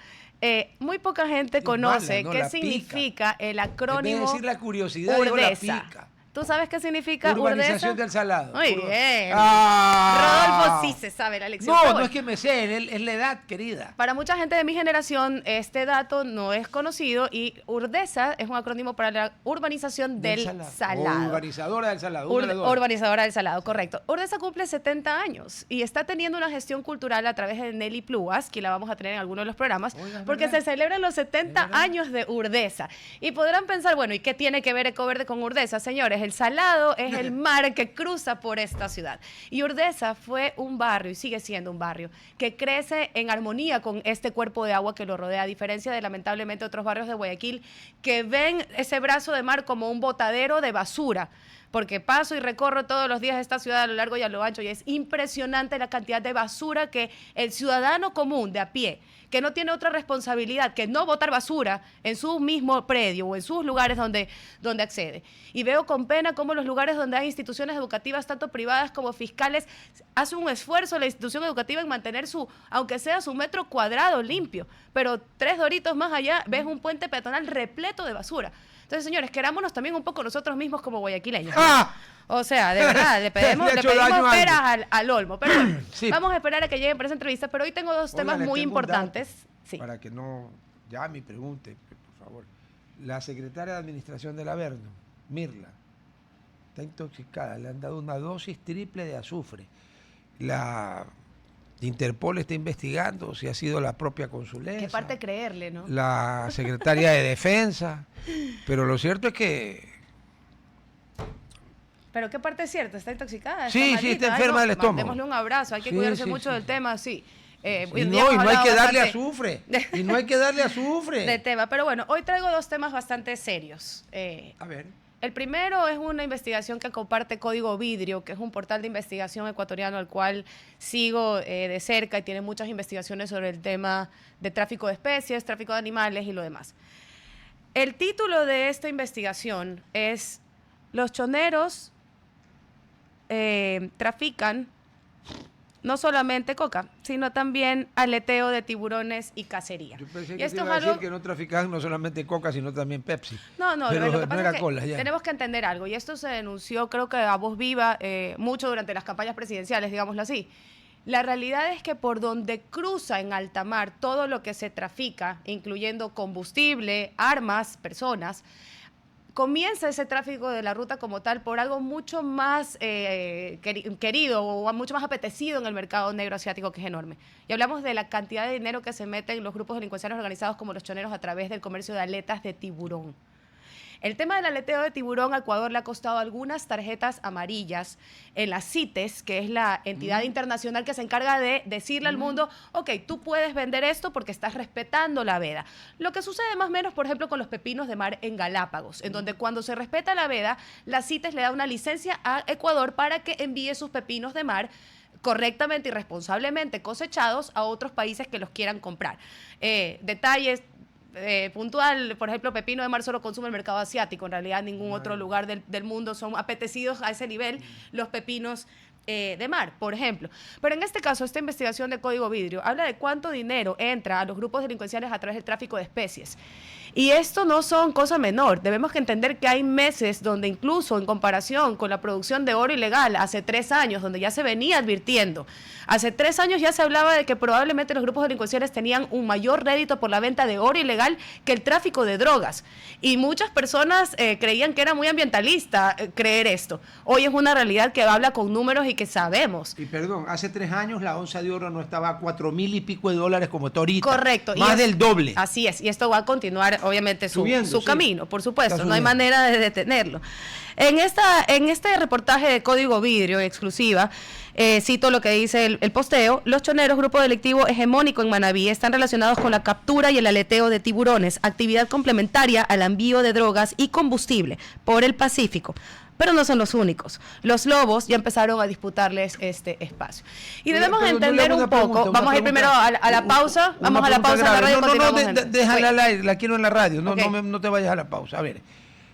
S3: Muy poca gente conoce qué significa el acrónimo
S1: en vez de decir la curiosidad,
S3: Urdesa.
S1: La pica.
S3: ¿Tú sabes qué significa
S1: Urbanización
S3: Urdesa?
S1: del Salado.
S3: Muy bien.
S1: Ah.
S3: Rodolfo sí se sabe la lección.
S1: No es que me sé, es la edad, querida.
S3: Para mucha gente de mi generación, este dato no es conocido y Urdesa es un acrónimo para la urbanización del Salado.
S1: Urbanizadora del Salado.
S3: Urbanizadora del Salado, correcto. Urdesa cumple 70 años y está teniendo una gestión cultural a través de Nelly Pluas, que la vamos a tener en alguno de los programas, porque se celebran los 70 años de Urdesa. Y podrán pensar, bueno, ¿y qué tiene que ver Ecoverde con Urdesa? Señores, el Salado es el mar que cruza por esta ciudad. Y Urdesa fue un barrio, y sigue siendo un barrio, que crece en armonía con este cuerpo de agua que lo rodea, a diferencia de lamentablemente otros barrios de Guayaquil que ven ese brazo de mar como un botadero de basura. Porque paso y recorro todos los días esta ciudad a lo largo y a lo ancho y es impresionante la cantidad de basura que el ciudadano común de a pie, que no tiene otra responsabilidad que no botar basura en su mismo predio o en sus lugares donde accede. Y veo con pena cómo los lugares donde hay instituciones educativas, tanto privadas como fiscales, hace un esfuerzo la institución educativa en mantener aunque sea su metro cuadrado limpio, pero 3 doritos más allá ves un puente peatonal repleto de basura. Entonces, señores, querámonos también un poco nosotros mismos como guayaquileños. O sea, de verdad, le pedimos peras al olmo. Pero bueno, vamos a esperar a que lleguen para esa entrevista. Pero hoy tengo 2 temas muy importantes.
S1: Sí. Para que no llame y pregunte, por favor. La secretaria de Administración del Averno, Mirla, está intoxicada. Le han dado una dosis triple de azufre. La Interpol está investigando si ha sido la propia consulesa.
S3: Qué parte creerle, ¿no?
S1: La secretaria de Defensa. Pero lo cierto es que...
S3: ¿Pero qué parte es cierta? ¿Está intoxicada?
S1: Sí, está enferma del estómago.
S3: Démosle un abrazo, hay que cuidarse mucho del tema, sí.
S1: Y no hay que darle azufre. Y no hay que darle azufre.
S3: De tema. Pero bueno, hoy traigo 2 temas bastante serios.
S1: A ver.
S3: El primero es una investigación que comparte Código Vidrio, que es un portal de investigación ecuatoriano al cual sigo de cerca y tiene muchas investigaciones sobre el tema de tráfico de especies, tráfico de animales y lo demás. El título de esta investigación es Los choneros trafican no solamente coca, sino también aleteo de tiburones y cacería.
S1: Yo pensé que te iba a decir que no traficaban no solamente coca, sino también Pepsi.
S3: No,
S1: pero
S3: lo que pasa es que
S1: cola, ya.
S3: tenemos que entender algo, y esto se denunció, creo que a voz viva, mucho durante las campañas presidenciales, digámoslo así. La realidad es que por donde cruza en alta mar todo lo que se trafica, incluyendo combustible, armas, personas, comienza ese tráfico de la ruta como tal por algo mucho más querido o mucho más apetecido en el mercado negro asiático, que es enorme. Y hablamos de la cantidad de dinero que se mete en los grupos delincuenciales organizados como los choneros a través del comercio de aletas de tiburón. El tema del aleteo de tiburón a Ecuador le ha costado algunas tarjetas amarillas en la CITES, que es la entidad internacional que se encarga de decirle al mundo, ok, tú puedes vender esto porque estás respetando la veda. Lo que sucede más o menos, por ejemplo, con los pepinos de mar en Galápagos, en donde cuando se respeta la veda, la CITES le da una licencia a Ecuador para que envíe sus pepinos de mar correctamente y responsablemente cosechados a otros países que los quieran comprar. Detalles puntual, por ejemplo, pepino de mar solo consume el mercado asiático, en realidad ningún otro lugar del mundo son apetecidos a ese nivel los pepinos de mar, por ejemplo. Pero en este caso, esta investigación de Código Vidrio habla de cuánto dinero entra a los grupos delincuenciales a través del tráfico de especies. Y esto no son cosa menor. Debemos que entender que hay meses donde incluso en comparación con la producción de oro ilegal hace 3 años, donde ya se venía advirtiendo, hace 3 años ya se hablaba de que probablemente los grupos delincuenciales tenían un mayor rédito por la venta de oro ilegal que el tráfico de drogas. Y muchas personas creían que era muy ambientalista creer esto. Hoy es una realidad que habla con números y que sabemos.
S1: Y perdón, hace 3 años la onza de oro no estaba a $4,000 y pico como está ahorita.
S3: Correcto.
S1: Más del doble.
S3: Así es, y esto va a continuar obviamente su
S1: sí.
S3: camino, por supuesto, no hay manera de detenerlo. En este reportaje de Código Vidrio en exclusiva, cito lo que dice el posteo: los choneros, grupo delictivo hegemónico en Manabí, están relacionados con la captura y el aleteo de tiburones, actividad complementaria al envío de drogas y combustible por el Pacífico. Pero no son los únicos. Los lobos ya empezaron a disputarles este espacio. Y debemos entender un poco. Vamos a ir primero a la pausa. Vamos a la pausa en la radio.
S1: Déjala al aire, la quiero en la radio. No te vayas a la pausa. A ver.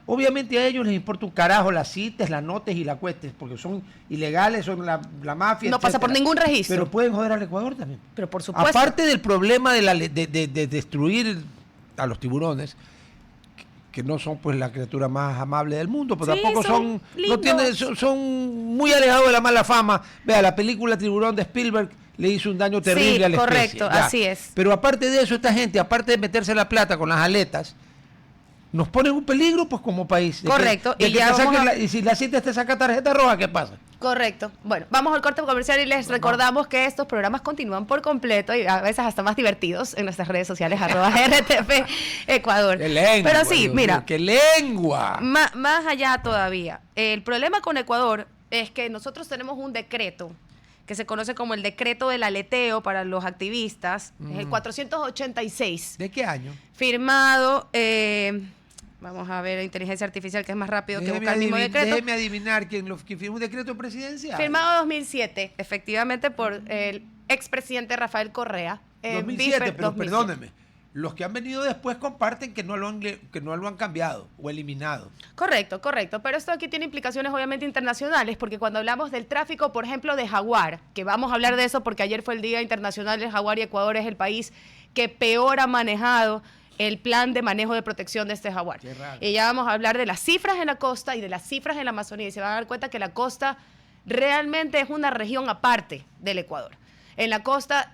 S1: Obviamente a ellos les importa un carajo las CITES, las notes y las cuestes, porque son ilegales, son la mafia,
S3: no etcétera. Pasa por ningún registro.
S1: Pero pueden joder al Ecuador también.
S3: Pero por supuesto.
S1: Aparte del problema de destruir a los tiburones, que no son pues la criatura más amable del mundo, pero sí, tampoco son muy alejados de la mala fama. Vea, la película Tiburón de Spielberg le hizo un daño terrible a la especie.
S3: Correcto, así es.
S1: Pero aparte de eso, esta gente, aparte de meterse la plata con las aletas, nos ponen un peligro pues como país.
S3: Correcto.
S1: Y si la CITES te saca tarjeta roja, ¿qué pasa?
S3: Correcto. Bueno, vamos al corte comercial y les recordamos que estos programas continúan por completo y a veces hasta más divertidos en nuestras redes sociales @RTP Ecuador.
S1: ¡Qué lengua!
S3: Pero sí, mira.
S1: ¡Qué lengua!
S3: Más allá todavía. El problema con Ecuador es que nosotros tenemos un decreto que se conoce como el decreto del aleteo para los activistas, es el 486.
S1: ¿De qué año?
S3: Firmado... vamos a ver, inteligencia artificial, que es más rápido que buscar el mismo decreto.
S1: Déjeme adivinar quién firmó un decreto presidencial.
S3: Firmado 2007, efectivamente, por el expresidente Rafael Correa.
S1: 2007, pero 2007. Perdóneme. Los que han venido después comparten que no lo han cambiado o eliminado.
S3: Correcto. Pero esto aquí tiene implicaciones obviamente internacionales, porque cuando hablamos del tráfico, por ejemplo, de jaguar, que vamos a hablar de eso porque ayer fue el Día Internacional del Jaguar y Ecuador es el país que peor ha manejado el plan de manejo de protección de este jaguar. Y ya vamos a hablar de las cifras en la costa y de las cifras en la Amazonía. Y se van a dar cuenta que la costa realmente es una región aparte del Ecuador. En la costa,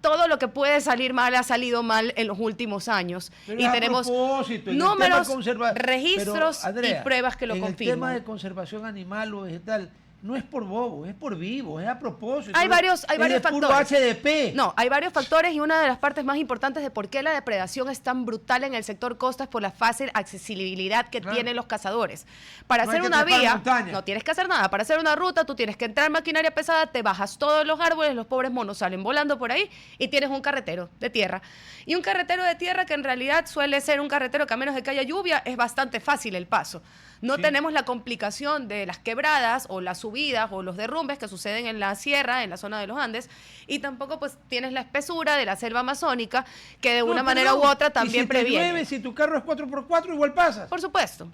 S3: todo lo que puede salir mal ha salido mal en los últimos años.
S1: Pero
S3: y tenemos números, registros y pruebas que lo confirman.
S1: El tema de conservación animal o vegetal no es por bobo, es por vivo, es a propósito.
S3: Hay varios factores.
S1: Puro HDP.
S3: No, hay varios factores y una de las partes más importantes de por qué la depredación es tan brutal en el sector costa es por la fácil accesibilidad que tienen los cazadores. Para hacer una vía, no tienes que hacer nada. Para hacer una ruta, tú tienes que entrar en maquinaria pesada, te bajas todos los árboles, los pobres monos salen volando por ahí y tienes un carretero de tierra. Y un carretero de tierra que en realidad suele ser un carretero que a menos de que haya lluvia es bastante fácil el paso. No tenemos la complicación de las quebradas o las subidas o los derrumbes que suceden en la sierra, en la zona de los Andes, y tampoco pues tienes la espesura de la selva amazónica que de una manera u otra también previene.
S1: Llueve, si tu carro es 4x4 igual pasas.
S3: Por supuesto.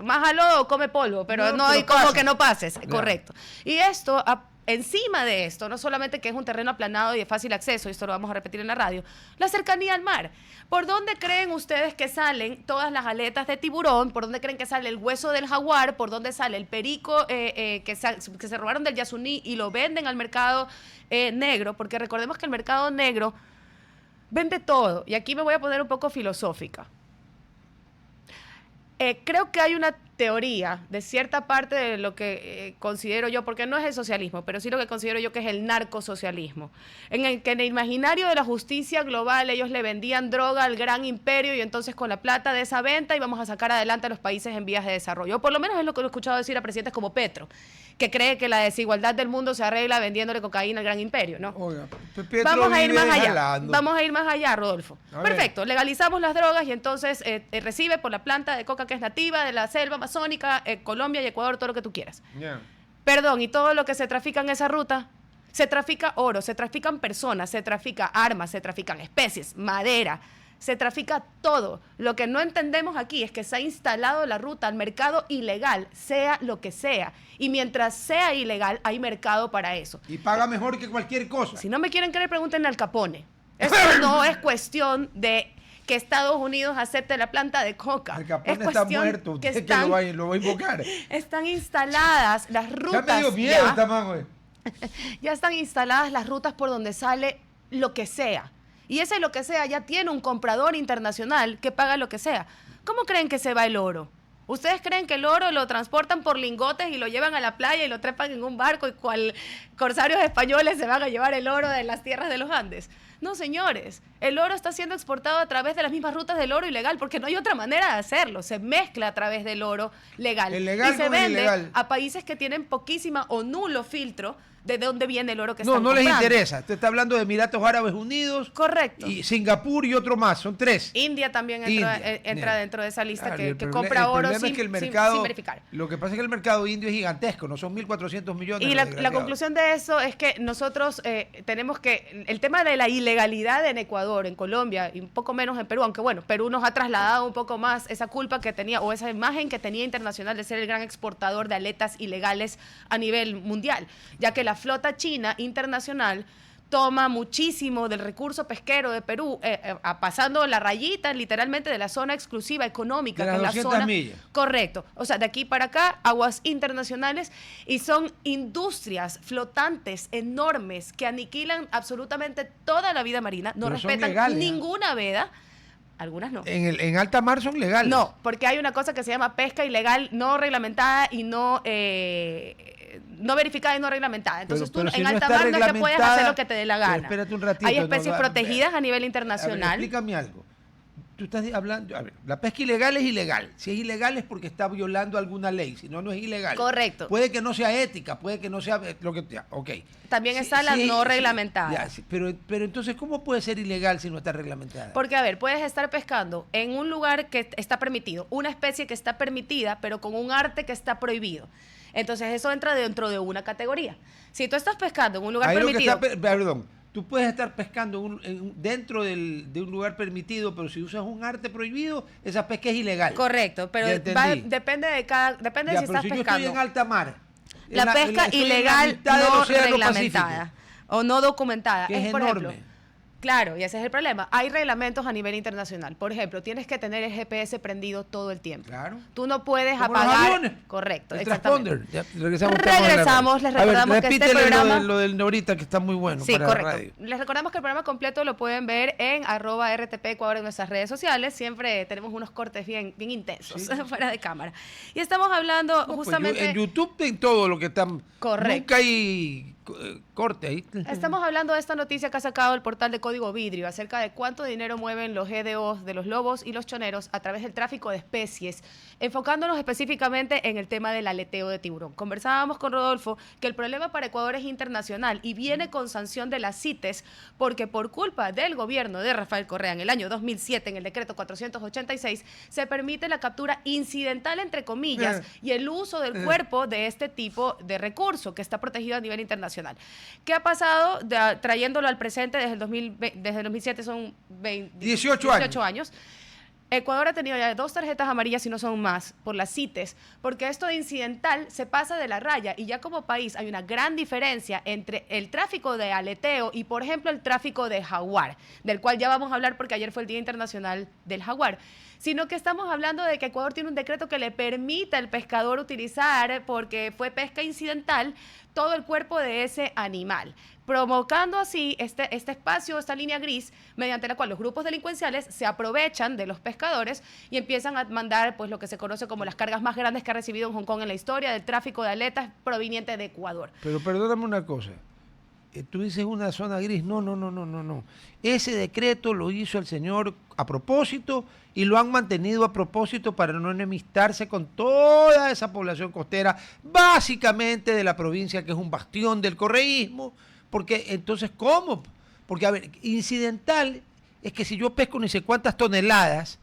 S3: Más a lodo come polvo, pero no hay como que no pases. Correcto. Y esto... Encima de esto, no solamente que es un terreno aplanado y de fácil acceso, y esto lo vamos a repetir en la radio, la cercanía al mar. ¿Por dónde creen ustedes que salen todas las aletas de tiburón? ¿Por dónde creen que sale el hueso del jaguar? ¿Por dónde sale el perico que se robaron del Yasuní y lo venden al mercado negro? Porque recordemos que el mercado negro vende todo. Y aquí me voy a poner un poco filosófica. Creo que hay una teoría de cierta parte de lo que considero yo, porque no es el socialismo, pero sí lo que considero yo que es el narcosocialismo, en el que en el imaginario de la justicia global ellos le vendían droga al gran imperio y entonces con la plata de esa venta íbamos a sacar adelante a los países en vías de desarrollo. O por lo menos es lo que he escuchado decir a presidentes como Petro, que cree que la desigualdad del mundo se arregla vendiéndole cocaína al gran imperio, ¿no?
S1: Oiga,
S3: Vamos a ir más allá.
S1: jalando.
S3: Vamos a ir más allá, Rodolfo. Perfecto, legalizamos las drogas y entonces recibe por la planta de coca que es nativa de la selva amazónica, Colombia y Ecuador, todo lo que tú quieras.
S1: Yeah.
S3: Perdón, y todo lo que se trafica en esa ruta, se trafica oro, se trafican personas, se trafica armas, se trafican especies, madera, se trafica todo. Lo que no entendemos aquí es que se ha instalado la ruta al mercado ilegal, sea lo que sea. Y mientras sea ilegal, hay mercado para eso.
S1: Y paga mejor que cualquier cosa.
S3: Si no me quieren creer, pregúntenle al Capone. Esto no es cuestión de que Estados Unidos acepte la planta de coca.
S1: El Capone
S3: es
S1: está muerto, usted que lo va a invocar.
S3: Están instaladas las rutas.
S1: Ya me dio miedo esta man, güey.
S3: Ya están instaladas las rutas por donde sale lo que sea. Y ese lo que sea ya tiene un comprador internacional que paga lo que sea. ¿Cómo creen que se va el oro? ¿Ustedes creen que el oro lo transportan por lingotes y lo llevan a la playa y lo trepan en un barco y cual corsarios españoles se van a llevar el oro de las tierras de los Andes? No, señores, el oro está siendo exportado a través de las mismas rutas del oro ilegal porque no hay otra manera de hacerlo. Se mezcla a través del oro legal
S1: El legal
S3: y se
S1: con el
S3: vende
S1: ilegal.
S3: a países que tienen poquísima o nulo filtro de dónde viene el oro que
S1: No,
S3: están
S1: no les
S3: comprando.
S1: interesa. Usted está hablando de Emiratos Árabes Unidos.
S3: Correcto.
S1: Y Singapur y otro más. Son 3.
S3: India también entra dentro de esa lista
S1: Claro,
S3: que compra oro
S1: problema
S3: sin,
S1: es que el
S3: sin-
S1: mercado,
S3: sin verificar.
S1: Lo que pasa es que el mercado indio es gigantesco, no son 1.400 millones.
S3: Y
S1: los
S3: la
S1: desgraciados.
S3: conclusión de eso es que nosotros tenemos que, el tema de la ilegalidad en Ecuador, en Colombia y un poco menos en Perú, aunque bueno, Perú nos ha trasladado un poco más esa culpa que tenía o esa imagen que tenía internacional de ser el gran exportador de aletas ilegales a nivel mundial, ya que la flota china internacional toma muchísimo del recurso pesquero de Perú, pasando la rayita literalmente de la zona exclusiva económica,
S1: De
S3: que es
S1: las
S3: la
S1: 200
S3: zona...
S1: millas.
S3: Correcto. O sea, de aquí para acá, aguas internacionales, y son industrias flotantes enormes que aniquilan absolutamente toda la vida marina, no
S1: Pero son
S3: respetan
S1: legales, ¿eh?
S3: ninguna veda, algunas no.
S1: En alta mar son legales.
S3: No, porque hay una cosa que se llama pesca ilegal no reglamentada y no verificada y no reglamentada. Entonces
S1: Pero
S3: tú
S1: si
S3: en
S1: no
S3: alta
S1: está
S3: mar no es que puedes hacer
S1: reglamentada,
S3: lo que te dé la
S1: pero
S3: gana.
S1: espérate un ratito,
S3: Hay especies
S1: no,
S3: protegidas a nivel
S1: A ver,
S3: internacional.
S1: explícame algo. Tú estás hablando, a ver, la pesca ilegal es ilegal. Si es ilegal es porque está violando alguna ley, si no, no es ilegal.
S3: Correcto.
S1: Puede que no sea ética, puede que no sea lo que... Ya, ok.
S3: También está la no reglamentada.
S1: Ya, sí, pero entonces, ¿cómo puede ser ilegal si no está reglamentada?
S3: Porque, a ver, puedes estar pescando en un lugar que está permitido, una especie que está permitida, pero con un arte que está prohibido. Entonces, eso entra dentro de una categoría. Si tú estás pescando en un lugar
S1: Ahí lo que
S3: permitido...
S1: perdón, tú puedes estar pescando dentro de un lugar permitido, pero si usas un arte prohibido, esa pesca es ilegal.
S3: Correcto,
S1: Ya
S3: pero
S1: entendí.
S3: depende de
S1: Ya,
S3: si
S1: pero
S3: estás
S1: si yo
S3: pescando.
S1: estoy en alta mar.
S3: La pesca
S1: estoy en la
S3: ilegal
S1: mitad del
S3: no
S1: Océano
S3: reglamentada
S1: Pacífico,
S3: o no documentada.
S1: que es
S3: por
S1: enorme.
S3: ejemplo, claro, y ese es el problema. Hay reglamentos a nivel internacional. Por ejemplo, tienes que tener el GPS prendido todo el tiempo.
S1: Claro.
S3: Tú no puedes
S1: Como los
S3: apagar.
S1: aviones.
S3: Correcto,
S1: El
S3: exactamente.
S1: transponder. Ya, regresamos al tema de la
S3: Regresamos,
S1: radio.
S3: les
S1: A ver,
S3: recordamos que este
S1: repítele
S3: programa-
S1: lo del Norita, que está muy bueno
S3: Sí,
S1: para
S3: correcto.
S1: la radio.
S3: Les recordamos que el programa completo lo pueden ver en @RTP Ecuador en nuestras redes sociales. Siempre tenemos unos cortes bien intensos
S1: Sí.
S3: fuera de cámara. Y estamos hablando
S1: No, pues,
S3: justamente...
S1: en YouTube en todo lo que están.
S3: Correcto.
S1: Nunca hay corte ahí.
S3: Estamos hablando de esta noticia que ha sacado el portal de Código Vidrio acerca de cuánto dinero mueven los GDOs de los lobos y los choneros a través del tráfico de especies, enfocándonos específicamente en el tema del aleteo de tiburón. Conversábamos con Rodolfo que el problema para Ecuador es internacional y viene con sanción de la CITES porque por culpa del gobierno de Rafael Correa en el año 2007, en el decreto 486, se permite la captura incidental, entre comillas, y el uso del cuerpo de este tipo de recurso que está protegido a nivel internacional. ¿Qué ha pasado trayéndolo al presente desde el 2007? Son
S1: 18
S3: años. Ecuador ha tenido ya 2 tarjetas amarillas, si no son más, por las CITES, porque esto de incidental se pasa de la raya y ya como país hay una gran diferencia entre el tráfico de aleteo y, por ejemplo, el tráfico de jaguar, del cual ya vamos a hablar porque ayer fue el Día Internacional del Jaguar. sino que estamos hablando de que Ecuador tiene un decreto que le permita al pescador utilizar, porque fue pesca incidental, todo el cuerpo de ese animal, provocando así este espacio, esta línea gris, mediante la cual los grupos delincuenciales se aprovechan de los pescadores y empiezan a mandar pues lo que se conoce como las cargas más grandes que ha recibido en Hong Kong en la historia del tráfico de aletas proveniente de Ecuador.
S1: Pero perdóname una cosa. Tú dices una zona gris. No. Ese decreto lo hizo el señor a propósito y lo han mantenido a propósito para no enemistarse con toda esa población costera, básicamente de la provincia que es un bastión del correísmo. Porque entonces, ¿cómo? Porque, a ver, incidental es que si yo pesco ni sé cuántas toneladas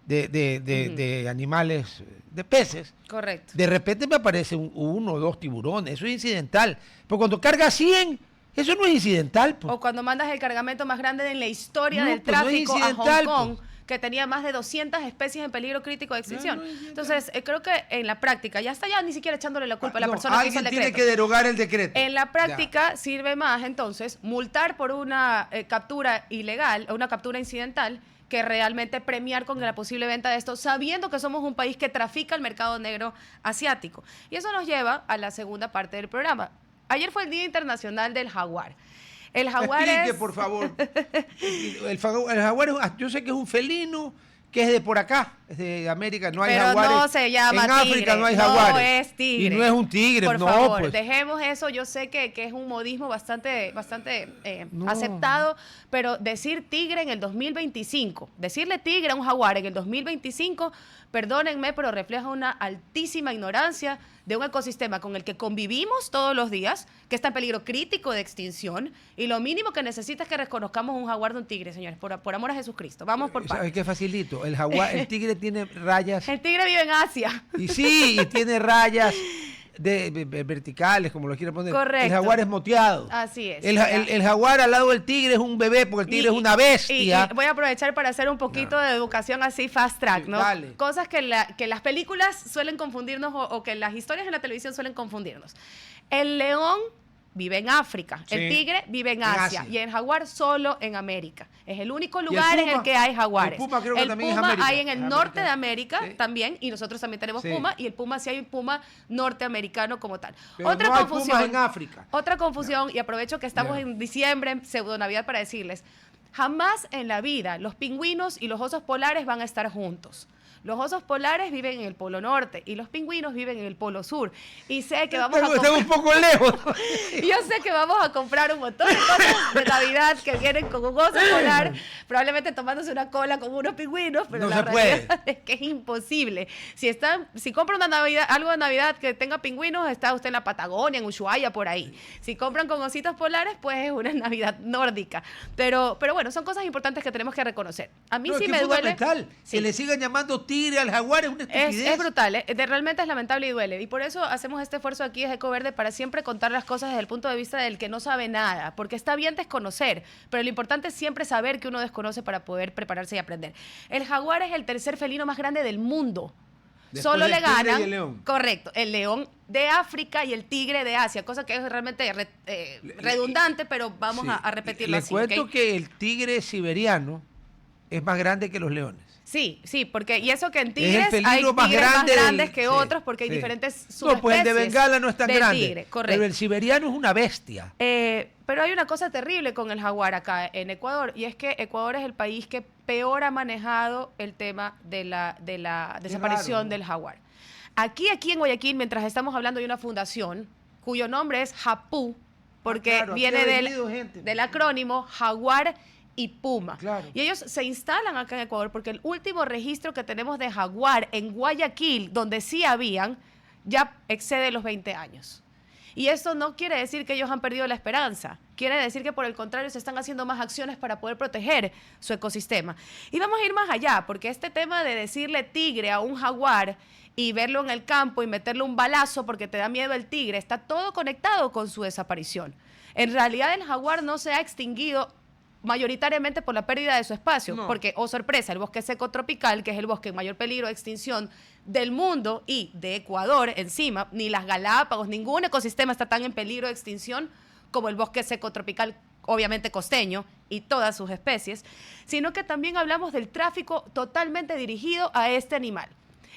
S1: de animales, de peces,
S3: correcto,
S1: de repente me aparece uno o dos tiburones, eso es incidental. Pero cuando carga 100, eso no es incidental.
S3: O cuando mandas el cargamento más grande en la historia del tráfico a Hong Kong, que tenía más de 200 especies en peligro crítico de extinción. Entonces, creo que en la práctica, ya está ya ni siquiera echándole la culpa a la persona que hizo el decreto.
S1: Alguien tiene que derogar el decreto.
S3: En la práctica sirve más, entonces, multar por una captura ilegal o una captura incidental que realmente premiar con la posible venta de esto, sabiendo que somos un país que trafica el mercado negro asiático. Y eso nos lleva a la segunda parte del programa. Ayer fue el Día Internacional del Jaguar. El jaguar
S1: Explique, por favor. El jaguar yo sé que es un felino que es de por acá, es de América, no hay jaguares.
S3: Pero no se llama
S1: en
S3: tigre.
S1: África no hay jaguares.
S3: No es tigre.
S1: Y no es un tigre,
S3: por
S1: no,
S3: favor,
S1: pues.
S3: dejemos eso. Yo sé que es un modismo bastante aceptado, pero decir tigre en el 2025, decirle tigre a un jaguar en el 2025, perdónenme, pero refleja una altísima ignorancia de un ecosistema con el que convivimos todos los días, que está en peligro crítico de extinción, y lo mínimo que necesita es que reconozcamos un jaguar de un tigre, señores, por amor a Jesucristo. Vamos por partes.
S1: ¿Sabes qué facilito? El tigre tiene rayas.
S3: El tigre vive en Asia.
S1: Y sí, y tiene rayas verticales, como lo quiera poner.
S3: Correcto.
S1: El jaguar es moteado.
S3: Así es.
S1: El jaguar al lado del tigre es un bebé, porque el tigre es una bestia.
S3: Y voy a aprovechar para hacer un poquito de educación así fast track, ¿no?
S1: Dale.
S3: Cosas que las películas suelen confundirnos o que las historias en la televisión suelen confundirnos. El león vive en África,
S1: sí.
S3: El tigre vive en Asia y el jaguar solo en América. Es el único lugar en el que hay jaguares.
S1: El puma creo que también es
S3: puma
S1: América.
S3: hay en el norte de América
S1: sí.
S3: también, y nosotros también tenemos
S1: sí.
S3: puma, y el puma sí hay un puma norteamericano como tal.
S1: Pero
S3: Otra
S1: no hay
S3: confusión
S1: pumas en África.
S3: Otra confusión, y aprovecho que estamos en diciembre, en pseudo Navidad, para decirles, jamás en la vida los pingüinos y los osos polares van a estar juntos. Los osos polares viven en el Polo Norte y los pingüinos viven en el Polo Sur. Y sé que vamos a comprar...
S1: Estamos un poco lejos.
S3: Yo sé que vamos a comprar un montón de cosas de Navidad que vienen con un oso polar, probablemente tomándose una cola con unos pingüinos, pero
S1: no
S3: la realidad es que es imposible. Si compra algo de Navidad que tenga pingüinos, está usted en la Patagonia, en Ushuaia, por ahí. Si compran con ositos polares, pues es una Navidad nórdica. Pero bueno, son cosas importantes que tenemos que reconocer. A mí sí me duele.
S1: Que le sigan llamando tigre al jaguar es una estupidez.
S3: Es brutal, realmente es lamentable y duele. Y por eso hacemos este esfuerzo aquí desde Ecoverde para siempre contar las cosas desde el punto de vista del que no sabe nada, porque está bien desconocer, pero lo importante es siempre saber que uno desconoce para poder prepararse y aprender. El jaguar es el tercer felino más grande del mundo.
S1: Después
S3: Solo le ganan,
S1: y el león.
S3: Correcto, el león de África y el tigre de Asia, cosa que es realmente redundante, pero vamos a repetirlo así.
S1: Le cuento que el tigre siberiano es más grande que los leones.
S3: Sí, porque y eso que en tigres hay tigres
S1: más
S3: grandes que otros, porque hay diferentes subespecies.
S1: No, pues el de Bengala no es tan grande.
S3: Tigre, correcto.
S1: Pero el siberiano es una bestia.
S3: Pero hay una cosa terrible con el jaguar acá en Ecuador, y es que Ecuador es el país que peor ha manejado el tema de la desaparición del jaguar. Aquí en Guayaquil, mientras estamos hablando, hay una fundación cuyo nombre es JAPU, porque viene del acrónimo Jaguar y Puma.
S1: Claro.
S3: Y ellos se instalan acá en Ecuador porque el último registro que tenemos de jaguar en Guayaquil, donde sí habían, ya excede los 20 años. Y esto no quiere decir que ellos han perdido la esperanza. Quiere decir que por el contrario se están haciendo más acciones para poder proteger su ecosistema. Y vamos a ir más allá, porque este tema de decirle tigre a un jaguar y verlo en el campo y meterle un balazo porque te da miedo el tigre, está todo conectado con su desaparición. En realidad el jaguar no se ha extinguido mayoritariamente por la pérdida de su espacio, porque, oh sorpresa, el bosque seco tropical, que es el bosque en mayor peligro de extinción del mundo y de Ecuador encima, ni las Galápagos, ningún ecosistema está tan en peligro de extinción como el bosque seco tropical obviamente costeño y todas sus especies, sino que también hablamos del tráfico totalmente dirigido a este animal.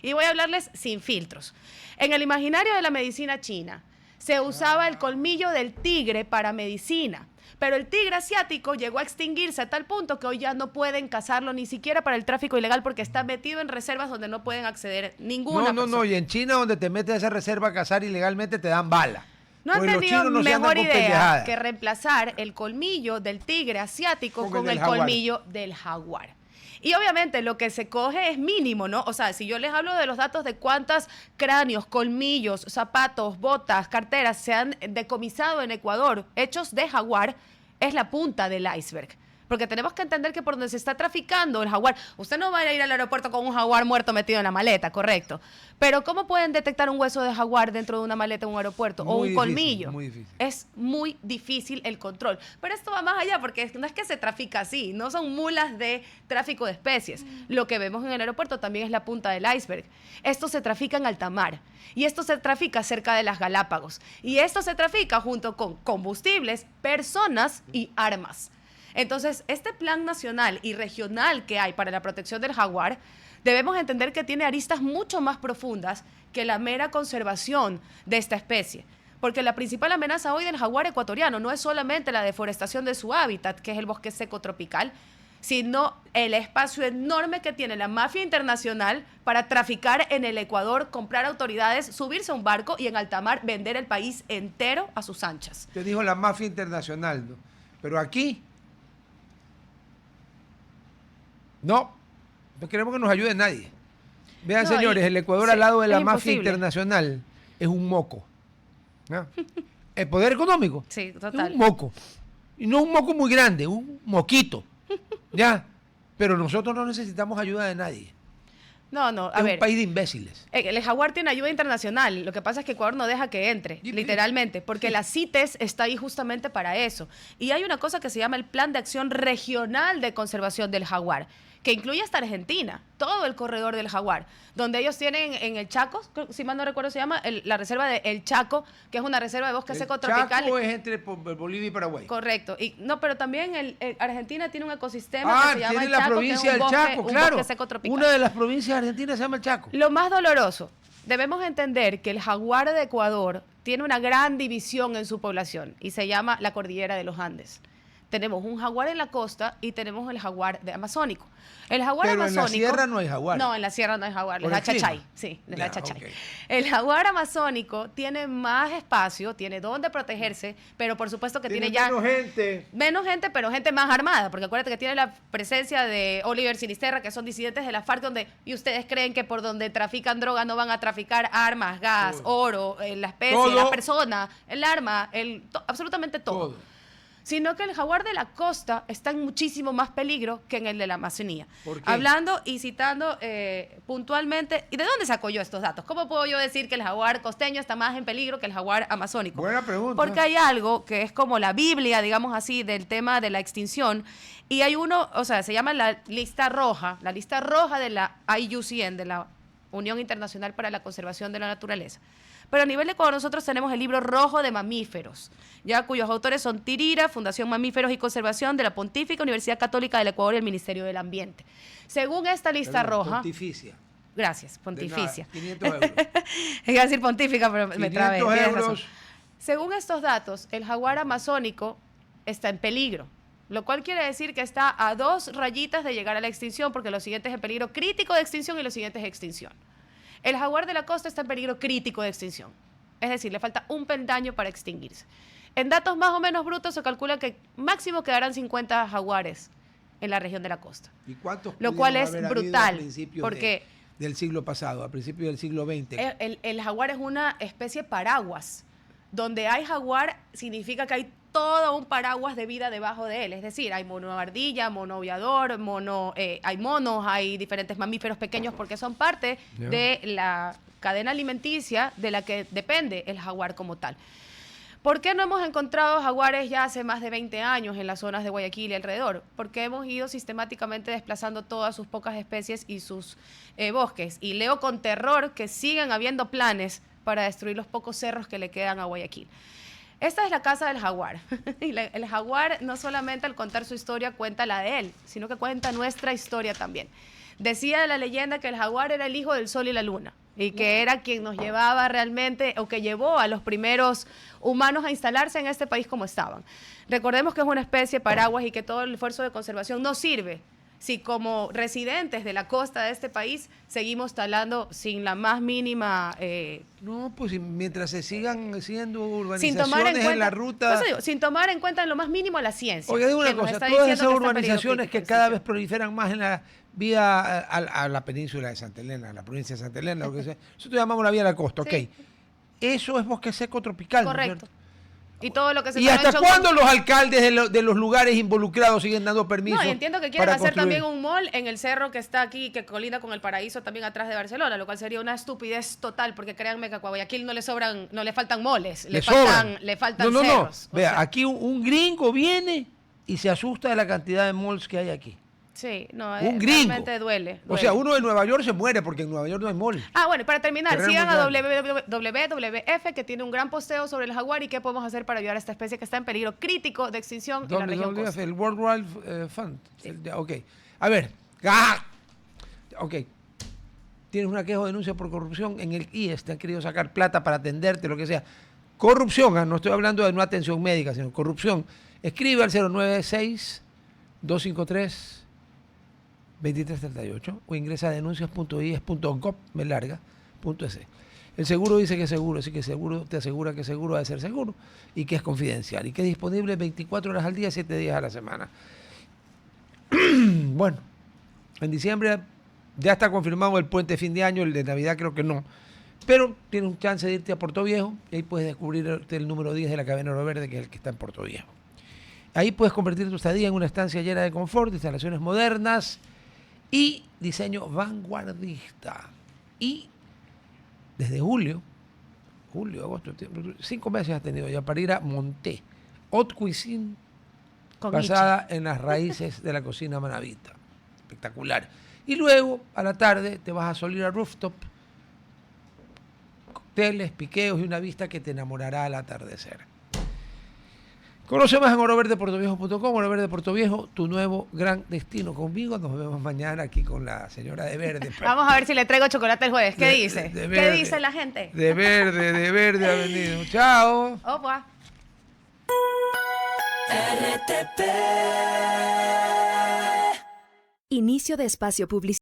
S3: Y voy a hablarles sin filtros. En el imaginario de la medicina china, se usaba el colmillo del tigre para medicina, pero el tigre asiático llegó a extinguirse a tal punto que hoy ya no pueden cazarlo ni siquiera para el tráfico ilegal porque está metido en reservas donde no pueden acceder ninguna persona.
S1: No, y en China donde te metes a esa reserva a cazar ilegalmente te dan bala.
S3: No han tenido mejor idea que reemplazar el colmillo del tigre asiático con el colmillo del jaguar. Y obviamente lo que se coge es mínimo, ¿no? O sea, si yo les hablo de los datos de cuántos cráneos, colmillos, zapatos, botas, carteras se han decomisado en Ecuador, hechos de jaguar, es la punta del iceberg. Porque tenemos que entender que por donde se está traficando el jaguar, usted no va a ir al aeropuerto con un jaguar muerto metido en la maleta, correcto. Pero ¿cómo pueden detectar un hueso de jaguar dentro de una maleta en un aeropuerto? O un colmillo.
S1: Muy difícil.
S3: Es muy difícil el control. Pero esto va más allá, porque no es que se trafica así, no son mulas de tráfico de especies. Lo que vemos en el aeropuerto también es la punta del iceberg. Esto se trafica en alta mar. Y esto se trafica cerca de las Galápagos. Y esto se trafica junto con combustibles, personas y armas. Entonces, este plan nacional y regional que hay para la protección del jaguar, debemos entender que tiene aristas mucho más profundas que la mera conservación de esta especie. Porque la principal amenaza hoy del jaguar ecuatoriano no es solamente la deforestación de su hábitat, que es el bosque seco tropical, sino el espacio enorme que tiene la mafia internacional para traficar en el Ecuador, comprar autoridades, subirse a un barco y en alta mar vender el país entero a sus anchas.
S1: Te dijo la mafia internacional, ¿no? Pero aquí no queremos que nos ayude nadie. Vean, señores, el Ecuador al lado de la mafia internacional es un moco. ¿No? El poder económico
S3: sí, total.
S1: Es un moco. Y no un moco muy grande, un moquito. ¿Ya? Pero nosotros no necesitamos ayuda de nadie.
S3: No, a ver.
S1: Es un país de imbéciles.
S3: El jaguar tiene ayuda internacional. Lo que pasa es que Ecuador no deja que entre, literalmente, porque la CITES está ahí justamente para eso. Y hay una cosa que se llama el Plan de Acción Regional de Conservación del Jaguar, que incluye hasta Argentina, todo el corredor del jaguar, donde ellos tienen en el Chaco, si mal no recuerdo se llama, la reserva de El Chaco, que es una reserva de bosque seco tropical.
S1: El Chaco es entre Bolivia y Paraguay.
S3: Correcto. Pero también Argentina tiene un ecosistema que se llama el Chaco,
S1: la provincia del Chaco,
S3: un bosque seco tropical.
S1: Una de las provincias argentinas se llama el Chaco.
S3: Lo más doloroso, debemos entender que el jaguar de Ecuador tiene una gran división en su población y se llama la Cordillera de los Andes. Tenemos un jaguar en la costa y tenemos el jaguar amazónico. El jaguar amazónico...
S1: en la sierra no hay jaguar.
S3: No, en la sierra no hay jaguar, les da chachay. Sí, les da chachay. Okay. El jaguar amazónico tiene más espacio, tiene dónde protegerse, pero por supuesto que tiene ya... Menos gente, pero gente más armada, porque acuérdate que tiene la presencia de Oliver Sinisterra, que son disidentes de la FARC, y ustedes creen que por donde trafican droga no van a traficar armas, gas, oro, la especie, la persona, el arma, absolutamente todo. Sino que el jaguar de la costa está en muchísimo más peligro que en el de la Amazonía.
S1: ¿Por qué?
S3: Hablando y citando puntualmente, ¿y de dónde saco yo estos datos? ¿Cómo puedo yo decir que el jaguar costeño está más en peligro que el jaguar amazónico?
S1: Buena pregunta.
S3: Porque hay algo que es como la Biblia, digamos así, del tema de la extinción, y hay uno, o sea, se llama la lista roja de la IUCN, de la Unión Internacional para la Conservación de la Naturaleza. Pero a nivel de Ecuador nosotros tenemos el libro rojo de mamíferos, ya cuyos autores son Tirira, Fundación Mamíferos y Conservación de la Pontífica Universidad Católica del Ecuador y el Ministerio del Ambiente. Según esta lista roja...
S1: Pontificia.
S3: Gracias, pontificia.
S1: 500 euros.
S3: Iba a decir pontífica, pero me trabé.
S1: 500 euros.
S3: Según estos datos, el jaguar amazónico está en peligro, lo cual quiere decir que está a 2 rayitas de llegar a la extinción, porque lo siguiente es en peligro crítico de extinción y lo siguiente es extinción. El jaguar de la costa está en peligro crítico de extinción. Es decir, le falta un peldaño para extinguirse. En datos más o menos brutos se calcula que máximo quedarán 50 jaguares en la región de la costa.
S1: ¿Y cuántos?
S3: Lo cual es brutal, porque
S1: del siglo pasado, a principios del siglo XX.
S3: El jaguar es una especie paraguas. Donde hay jaguar significa que hay todo un paraguas de vida debajo de él. Es decir, hay mono ardilla, mono aviador, hay monos, hay diferentes mamíferos pequeños porque son parte de la cadena alimenticia de la que depende el jaguar como tal. ¿Por qué no hemos encontrado jaguares ya hace más de 20 años en las zonas de Guayaquil y alrededor? Porque hemos ido sistemáticamente desplazando todas sus pocas especies y sus bosques. Y leo con terror que siguen habiendo planes para destruir los pocos cerros que le quedan a Guayaquil. Esta es la casa del jaguar. Y el jaguar no solamente al contar su historia cuenta la de él, sino que cuenta nuestra historia también. Decía la leyenda que el jaguar era el hijo del sol y la luna y que era quien nos llevaba realmente, o que llevó a los primeros humanos a instalarse en este país como estaban. Recordemos que es una especie paraguas y que todo el esfuerzo de conservación no sirve si como residentes de la costa de este país seguimos talando sin la más mínima...
S1: No, pues mientras se sigan siendo urbanizaciones
S3: sin tomar en cuenta,
S1: en la ruta...
S3: digo, sin tomar en cuenta en lo más mínimo la ciencia.
S1: Oye, digo una cosa, todas esas urbanizaciones que cada vez proliferan más en la vía a la península de Santa Elena, a la provincia de Santa Elena, lo que sea. Nosotros llamamos la vía de la costa,
S3: sí.
S1: Ok. Eso es bosque seco tropical,
S3: correcto. Y todo lo que se
S1: ¿Y hasta cuándo los alcaldes de los lugares involucrados siguen dando permisos?
S3: No, y entiendo que quieren hacer
S1: construir?
S3: también un mall en el cerro que está aquí, que colinda con el Paraíso, también atrás de Barcelona, lo cual sería una estupidez total, porque créanme que a Guayaquil no le faltan moles, le faltan cerros.
S1: No. Vea, aquí un gringo viene y se asusta de la cantidad de malls que hay aquí.
S3: Sí, no,
S1: un gringo.
S3: realmente duele.
S1: O sea, uno de Nueva York se muere porque en Nueva York no hay mall.
S3: Bueno, y para terminar, sigan a WWF, que tiene un gran posteo sobre el jaguar y qué podemos hacer para ayudar a esta especie que está en peligro crítico de extinción en la región costa.
S1: El World Wildlife Fund.
S3: Sí.
S1: Ok. A ver. Ok. Tienes una queja o denuncia por corrupción en el IES. Te han querido sacar plata para atenderte, lo que sea. Corrupción, no estoy hablando de no atención médica, sino corrupción. Escribe al 096-253-2338 o ingresa a denuncias.ies.gov.es. El seguro dice que es seguro, así que seguro te asegura que seguro ha de ser seguro y que es confidencial y que es disponible 24 horas al día, 7 días a la semana. Bueno, en diciembre ya está confirmado el puente de fin de año, el de Navidad creo que no, pero tienes un chance de irte a Puerto Viejo y ahí puedes descubrir el número 10 de la Cadena Oro Verde, que es el que está en Puerto Viejo. Ahí puedes convertir tu estadía en una estancia llena de confort, instalaciones modernas y diseño vanguardista. Y desde julio, agosto, 5 meses has tenido ya para ir a Monté, Haute Cuisine, basada en las raíces de la cocina manabita. Espectacular. Y luego, a la tarde, te vas a Solira Rooftop, cócteles, piqueos y una vista que te enamorará al atardecer. Conoce más en oroverdeportoviejo.com. Oro Verde Puerto Viejo, tu nuevo gran destino. Conmigo nos vemos mañana aquí con la señora de verde.
S3: Vamos a ver si le traigo chocolate el jueves. ¿Qué dice? ¿Qué dice la gente?
S1: De verde ha venido. Chao.
S3: Opa.
S4: RTP. Inicio de espacio publicitario.